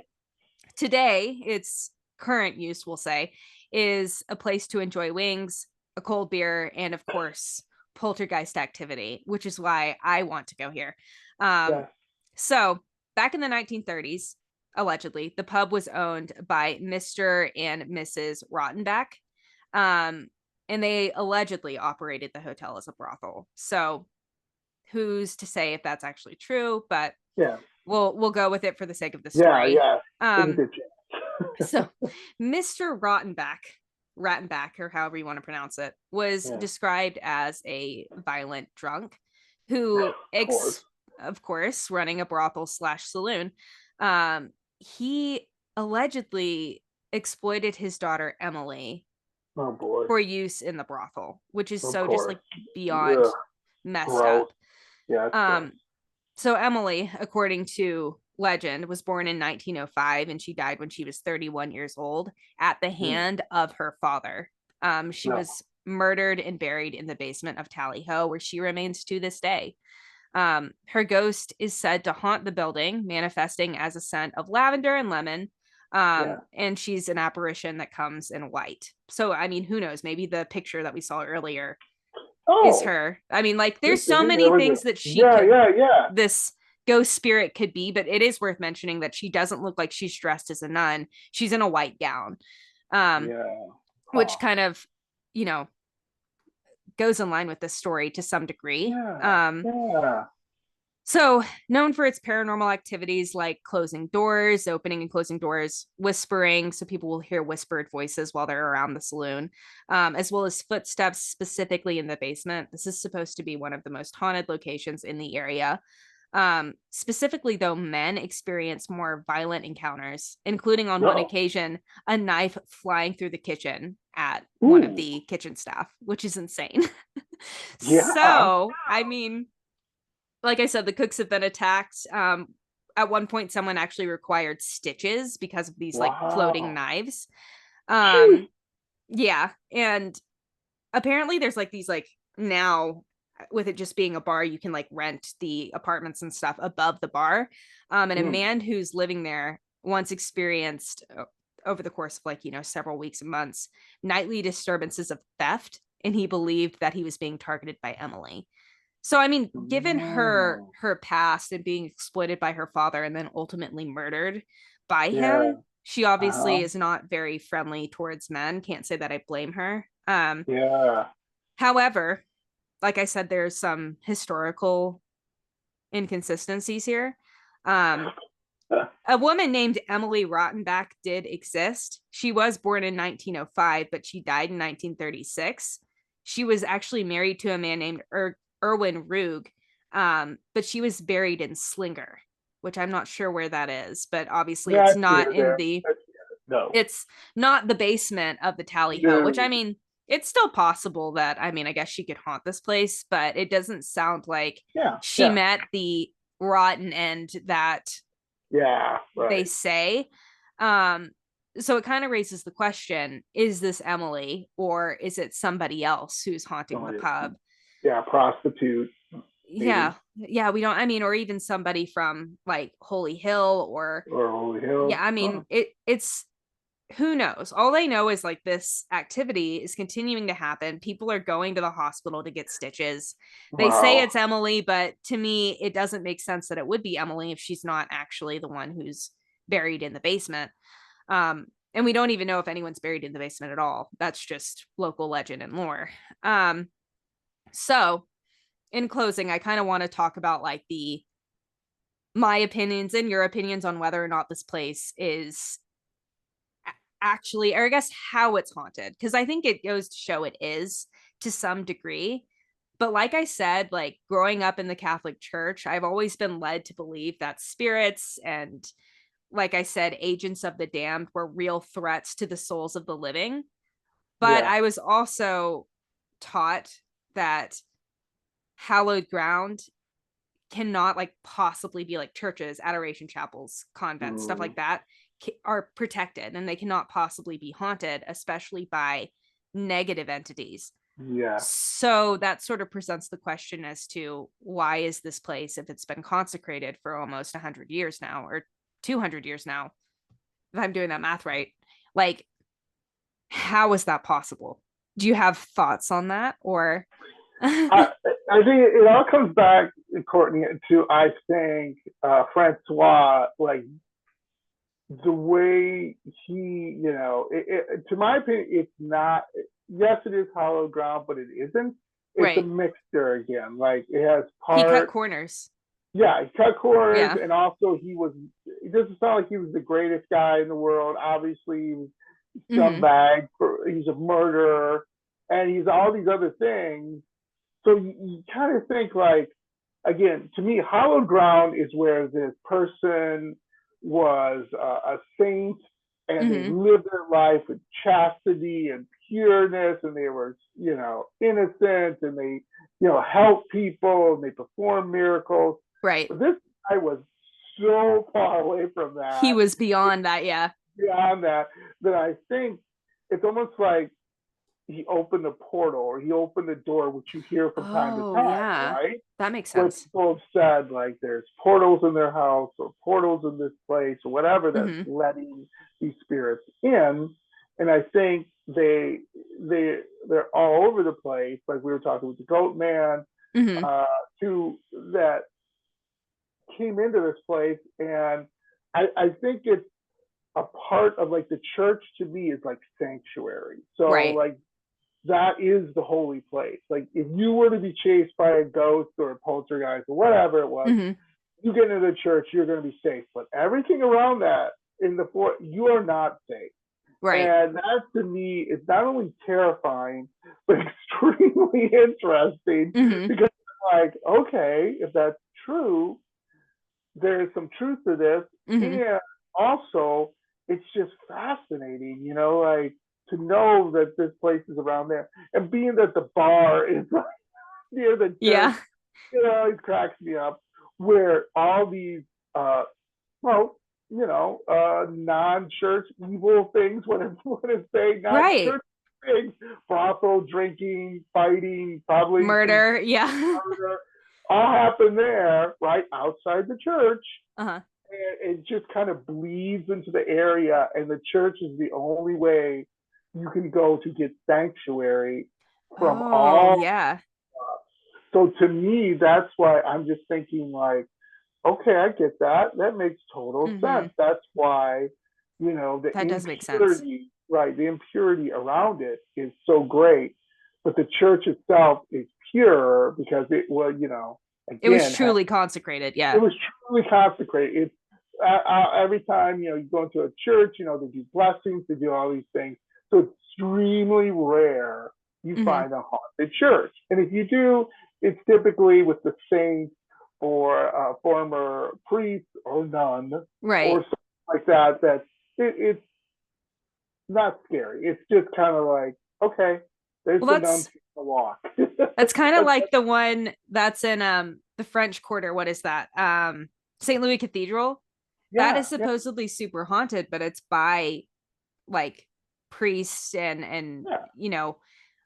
Today, its current use, we'll say, is a place to enjoy wings, a cold beer, and of course, poltergeist activity, which is why I want to go here. Um, Yes. so, back in the 1930s, allegedly, the pub was owned by Mr. and Mrs. Rottenbach, um, and they allegedly operated the hotel as a brothel. So, who's to say if that's actually true? But Yeah. we'll go with it for the sake of the Yeah, story. yeah. There's a Um, good chance. so Mr. Rattenbach, or however you want to pronounce it, was Yeah. described as a violent drunk who, Of course. of course, running a brothel slash saloon. He allegedly exploited his daughter Emily Oh boy. for use in the brothel, which is Of so just course. like beyond Ugh. messed Gross. up. Yeah, it's gross. Um, so Emily, according to legend, was born in 1905 and she died when she was 31 years old at the Hmm. hand of her father. She No. was murdered and buried in the basement of Tally Ho, where she remains to this day. Her ghost is said to haunt the building, manifesting as a scent of lavender and lemon. Yeah. And she's an apparition that comes in white. So, I mean, who knows? Maybe the picture that we saw earlier is Oh, her. I mean, like, this there's is so it. many There was things that a, she yeah, could, yeah, yeah, this ghost spirit could be, but it is worth mentioning that she doesn't look like she's dressed as a nun. She's in a white gown, um, yeah. which Huh. kind of, you know, goes in line with this story to some degree. Yeah, yeah. So, known for its paranormal activities like closing doors, opening and closing doors, whispering, so people will hear whispered voices while they're around the saloon, as well as footsteps specifically in the basement. This is supposed to be one of the most haunted locations in the area. Specifically, though, men experience more violent encounters, including on one No. occasion, a knife flying through the kitchen at one of Ooh. the kitchen staff, which is insane. Yeah. So, I mean, like I said, the cooks have been attacked. At one point, someone actually required stitches because of these like floating Wow. knives. Phew. Um, yeah, and apparently there's like these like now with it just being a bar, you can like rent the apartments and stuff above the bar. And a Hmm. man who's living there once experienced over the course of like several weeks and months nightly disturbances of theft, and he believed that he was being targeted by Emily. So I mean, given her Oh. her past and being exploited by her father and then ultimately murdered by Yeah. him, she obviously Uh-huh. is not very friendly towards men. Can't say that I blame her. Yeah. However, like I said, there's some historical inconsistencies here. Um, a woman named Emily Rottenbach did exist. She was born in 1905, but she died in 1936. She was actually married to a man named Erwin Rug, but she was buried in Slinger, which I'm not sure where that is, but obviously Yeah, I it's see not her in there. the I see her. No. it's not the basement of the Tally Ho, which I No. mean, it's still possible that I mean, I guess she could haunt this place, but it doesn't sound like Yeah. she Yeah. met the rotten end that Yeah. they Right. say. Um, so it kind of raises the question, is this Emily or is it somebody else who's haunting the Somebody. pub? Yeah. Prostitute. Yeah. Maybe. Yeah, we don't I mean or even somebody from like Holy Hill or Or Holy Hills. yeah, I Huh. mean it's who knows? All they know is like this activity is continuing to happen. People are going to the hospital to get stitches. They say Wow. it's Emily, but to me, it doesn't make sense that it would be Emily if she's not actually the one who's buried in the basement. And we don't even know if anyone's buried in the basement at all. That's just local legend and lore. Um, so, in closing, I kind of want to talk about like the my opinions and your opinions on whether or not this place is actually, or I guess how it's haunted, because I think it goes to show it is to some degree. But like I said, like growing up in the Catholic Church, I've always been led to believe that spirits and, like I said, agents of the damned were real threats to the souls of the living. But Yeah. I was also taught that hallowed ground cannot like possibly be like churches, adoration chapels, convents, stuff Mm. like that are protected and they cannot possibly be haunted, especially by negative entities. Yeah. So that sort of presents the question as to why is this place, if it's been consecrated for almost 100 years now or 200 years now, if I'm doing that math right, like how is that possible? Do you have thoughts on that or I I think it all comes back, Courtney, to I think Francois, like the way he, to my opinion, it's not. Yes, it is hollow ground, but it isn't. It's a right? mixture again. Like it has He cut part, corners. yeah, he cut corners, Yeah. and also he was. It doesn't sound like he was the greatest guy in the world. Obviously, he was Mm-hmm. scumbag. He's a murderer, and he's all these other things. So you kind of think like, again, to me, hollow ground is where this person was a saint, and they Hmm. lived their life with chastity and pureness, and they were, innocent, and they, helped people, and they performed miracles. Right. But this guy was so far away from He that, was beyond that. Yeah. beyond that, that I think it's almost like he opened a portal, or he opened a door, which you hear from time to Oh, time, yeah. right? That makes Where sense. people have said, like, there's portals in their house, or portals in this place, or whatever, that's Hmm. letting these spirits in. And I think they're all over the place. Like we were talking with the goat man, Hmm. uh, to that came into this place, and I think it's a part of, like, the church to me is like sanctuary. So Right. like that is the holy place. Like if you were to be chased by a ghost or a poltergeist or whatever it was, Hmm. you get into the church, you're going to be safe. But everything around that in the fort, you are not safe. Right. And that to me is not only terrifying, but extremely interesting, Hmm. because like, okay, if that's true, there is some truth to this. Hmm. And also, it's just fascinating, like to know that this place is around there. And being that the bar is like near the church, Yeah. it always cracks me up, where all these, uh, well, non-church evil things, what is saying, Right. non-church things, brothel, drinking, fighting, probably some Murder. Yeah. murder, all happen there, right outside the church. Uh-huh. And it just kind of bleeds into the area, and the church is the only way you can go to get sanctuary from Oh, all. yeah. So to me, that's why I'm just thinking, like, okay, I get that. That makes total Hmm. sense. That's why, the That does make sense. impurity, right? The impurity around it is so great, but the church itself is pure because it was, It was again, truly consecrated. it Yeah. was truly consecrated. It's every time, you go into a church, they do blessings, they do all these things. So it's extremely rare you Hmm. find a haunted church, and if you do, it's typically with the saint or a former priest or nun or Right. something like that. That it's not scary. It's just kind of like, okay, there's Well, the nun that's taking a walk. that's kind of But like the one that's in the French Quarter. What is that? St. Louis Cathedral. That yeah, is yeah, supposedly super haunted, but it's by like priests and yeah.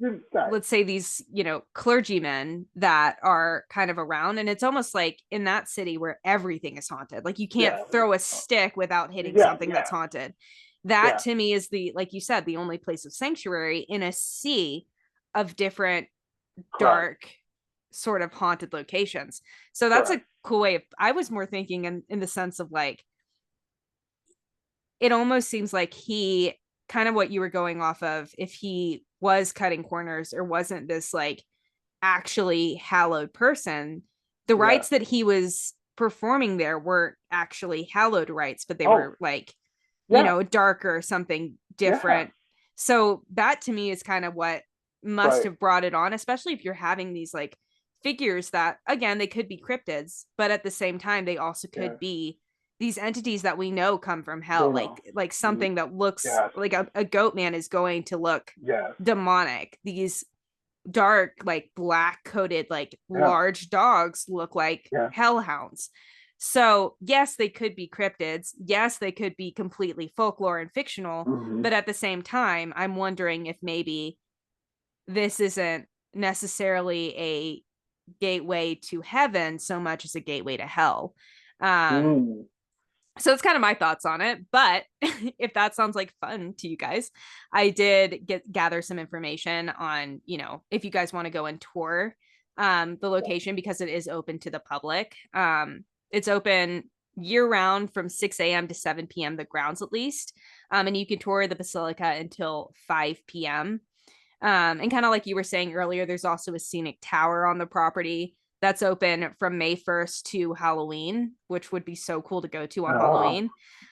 Nice. let's say these clergymen that are kind of around, and it's almost like in that city where everything is haunted, like you can't Yeah, throw a stick without hitting yeah, something yeah, that's haunted. That yeah. to me is the, like you said, the only place of sanctuary in a sea of different Correct. dark sort of haunted locations. So that's a Correct. cool way of, I was more thinking in the sense of like, it almost seems like he, kind of what you were going off of, if he was cutting corners or wasn't this like actually hallowed person, the Yeah. rites that he was performing there weren't actually hallowed rites, but they Oh, were like, yeah. darker, something Yeah. different. So that to me is kind of what must Right. have brought it on, especially if you're having these like figures that, again, they could be cryptids, but at the same time, they also Yes. could be these entities that we know come from hell, They like know. something that looks Yes. like a goat man is going to look Yes. demonic. These dark, like black coated, like Yeah. large dogs look like Yeah. hellhounds. So, yes, they could be cryptids. Yes, they could be completely folklore and fictional. Hmm. But at the same time, I'm wondering if maybe this isn't necessarily a gateway to heaven so much as a gateway to hell. Um, Mm. so it's kind of my thoughts on it. But if that sounds like fun to you guys, I did gather some information on, if you guys want to go and tour the location, because it is open to the public. It's open year round from 6 a.m. to 7 p.m., the grounds at least. And you can tour the basilica until 5 p.m. And kind of like you were saying earlier, there's also a scenic tower on the property that's open from May 1st to Halloween, which would be so cool to go to on Oh, Halloween.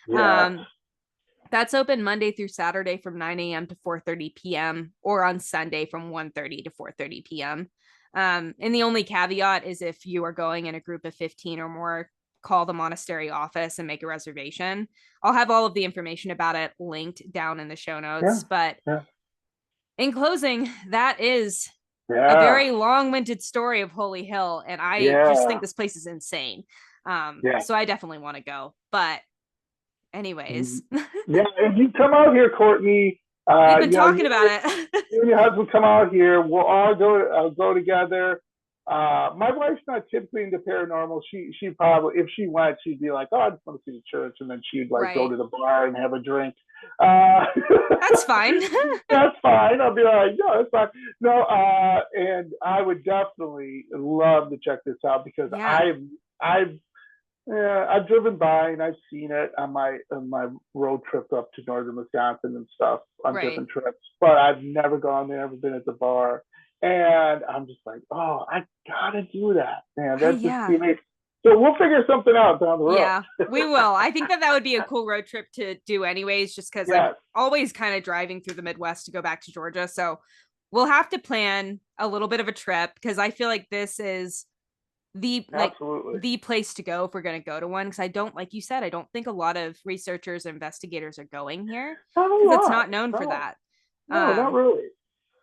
yes. Um, that's open Monday through Saturday from 9 a.m. to 4:30 p.m. or on Sunday from 1:30 to 4:30 p.m. And the only caveat is if you are going in a group of 15 or more, call the monastery office and make a reservation. I'll have all of the information about it linked down in the show Yeah. notes. But Yeah. in closing, that is a Yeah. very long-winded story of Holy Hill, and I just think Yeah. this place is insane. Yeah. So I definitely want to go. But anyways, Yeah. And you come out here, Courtney. we've been You know, talking about it. you and your husband come out here. We'll all go together. My wife's not typically into paranormal. She probably, if she went, she'd be like, "Oh, I just want to see the church," and then she'd like go Right. to the bar and have a drink. Uh, That's fine. that's fine. I'll be like, no, that's fine. No, and I would definitely love to check this out because Yeah. I've yeah, I've driven by and I've seen it on my road trip up to northern Wisconsin and stuff on Right. different trips, but I've never gone there, never been at the bar, and I'm just like, oh, I gotta do that, man. That's just Yeah. amazing. So we'll figure something out down the road. Yeah, we will. I think that would be a cool road trip to do anyways, just because I'm Yes, always kind of driving through the Midwest to go back to Georgia. So we'll have to plan a little bit of a trip because I feel like this is the like absolutely. the place to go if we're going to go to one. Because I don't, like you said, I don't think a lot of researchers or investigators are going here Not a because it's lot. not known for No, that. no, not Um, really.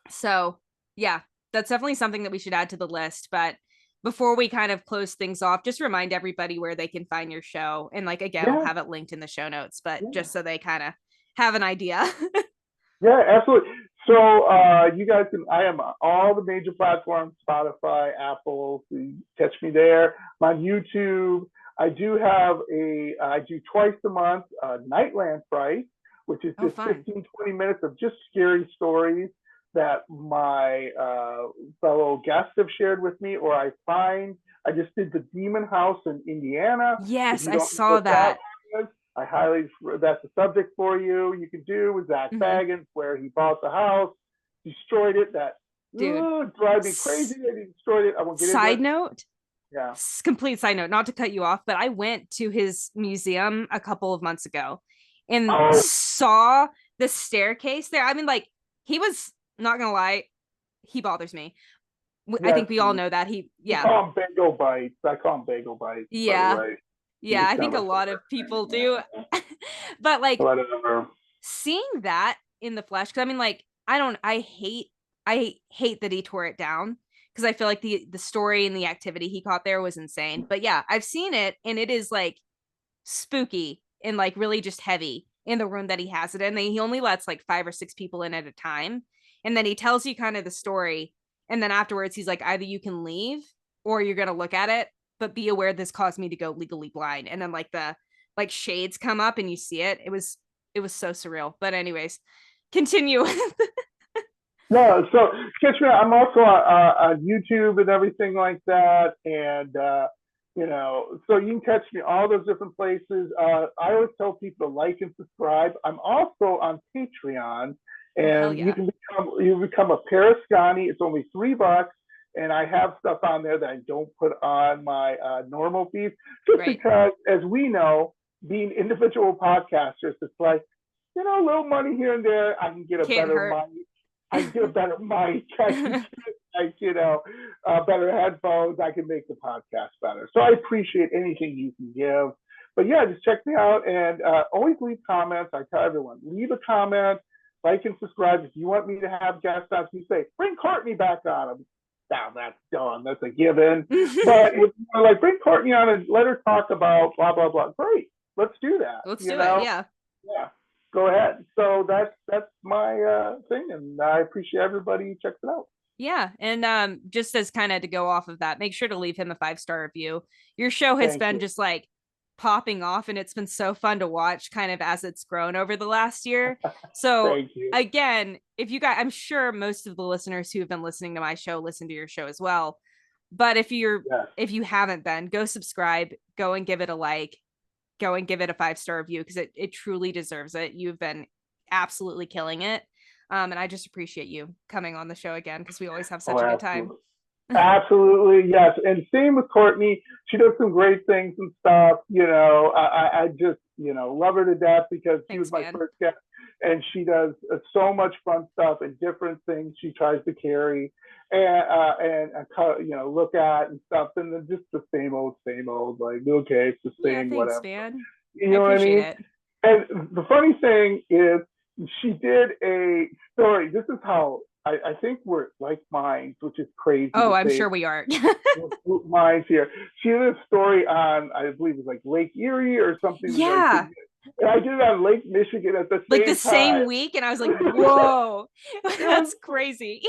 so yeah, that's definitely something that we should add to the list. But before we kind of close things off, just remind everybody where they can find your show. And like again, I'll Yeah, have it linked in the show notes, but yeah. just so they kind of have an idea. Yeah, absolutely. So you guys can, I am on all the major platforms, Spotify, Apple, so you catch me there. I'm on YouTube. I do twice a month, Nightland Fright, which is Oh, just fun. 15, 20 minutes of just scary stories that my fellow guests have shared with me, or I just did the Demon House in Indiana. If Yes, you I don't know saw what that that. was, that's a subject for you. You can do with Zach Mhm. Baggins, where he bought the house, destroyed it. That Dude. drive me crazy that he destroyed it. I won't get into Side it. note, Yeah. complete side note, not to cut you off, but I went to his museum a couple of months ago and Oh, saw the staircase there. I mean, like, he was not gonna lie, he bothers me. I yes. think we all know that. You Yeah, call him bagel bites. I call him bagel bites. By the yeah, way, he yeah. just I kind think a of a lot of thing. people do. Yeah. But like Whatever. seeing that in the flesh, because I mean, like, I hate that he tore it down because I feel like the story and the activity he caught there was insane. But yeah, I've seen it and it is like spooky and like really just heavy in the room that he has it in. He only lets like 5 or 6 people in at a time. And then he tells you kind of the story. And then afterwards, he's like, either you can leave or you're going to look at it, but be aware this caused me to go legally blind. And then like the like shades come up and you see it. It was so surreal. But anyways, continue. No, so catch me. I'm also on YouTube and everything like that, and so you can catch me all those different places. I always tell people to like and subscribe. I'm also on Patreon, Oh hell and yeah. you become a Parascani. It's only $3, and I have stuff on there that I don't put on my normal feeds, just Right. because, as we know, being individual podcasters, it's like, a little money here and there. I can get a Can't better hurt. mic. I can get a better mic. I can get like, better headphones. I can make the podcast better. So I appreciate anything you can give. But yeah, just check me out and always leave comments. I tell everyone, leave a comment, like and subscribe. If you want me to have guests on, you say, bring Courtney back on. Now that's done. That's a given. But if you're like, bring Courtney on and let her talk about blah, blah, blah. Great. Let's do that. Let's do it. Yeah. Yeah, go ahead. So that's my thing, and I appreciate everybody who checks it out. Yeah. And just as kind of to go off of that, make sure to leave him a 5-star review. Your show has Thank been you. just like popping off and it's been so fun to watch kind of as it's grown over the last year. So Thank you. again, if you guys, I'm sure most of the listeners who have been listening to my show listen to your show as well. But Yes. if you haven't been, go subscribe, go and give it a like, go and give it a 5-star review because it truly deserves it. You've been absolutely killing it. And I just appreciate you coming on the show again because we always have Oh, such a good time. absolutely. Absolutely, yes. And same with Courtney. She does some great things and stuff. I just, love her to death because she was Thanks, my man. first guest. and she does so much fun stuff and different things she tries to carry and look at and stuff, and then just the same old, like, okay, it's the Yeah, same, thanks, whatever. man. You I know what I appreciate mean? it. And the funny thing is, she did a story. This is how I think we're like minds, which is crazy Oh, to I'm say. sure we are. Minds here. She did a story on, I believe it was like Lake Erie or something like. Yeah, And I did it on Lake Michigan at the like the same same time. week, and I was like, whoa, It was that's crazy.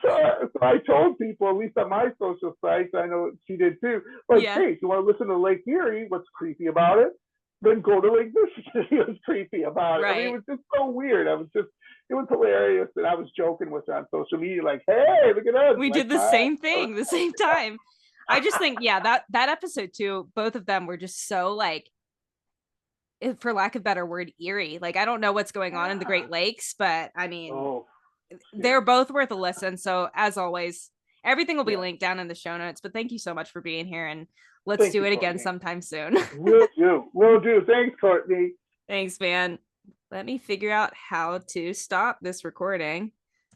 so I told people, at least on my social sites, I know she did too, like, Yeah, hey, if you want to listen to Lake Erie, what's creepy about it? Then go to Lake Michigan. It was creepy about it. I mean, it right. was just so weird. It was hilarious. And I was joking with her on social media, like, hey, look at us. We Like, did the my. same thing the same time. I just think, yeah, that episode too, both of them were just so like, for lack of a better word, eerie. Like, I don't know what's going on in the Yeah. Great Lakes, but I mean, Oh, they're scary. both worth a listen. So as always, everything will be Yeah. linked down in the show notes. But thank you so much for being here, and let's Thank do you, it again Courtney. sometime soon. Will do. Will do. Thanks, Courtney. Thanks, man. Let me figure out how to stop this recording.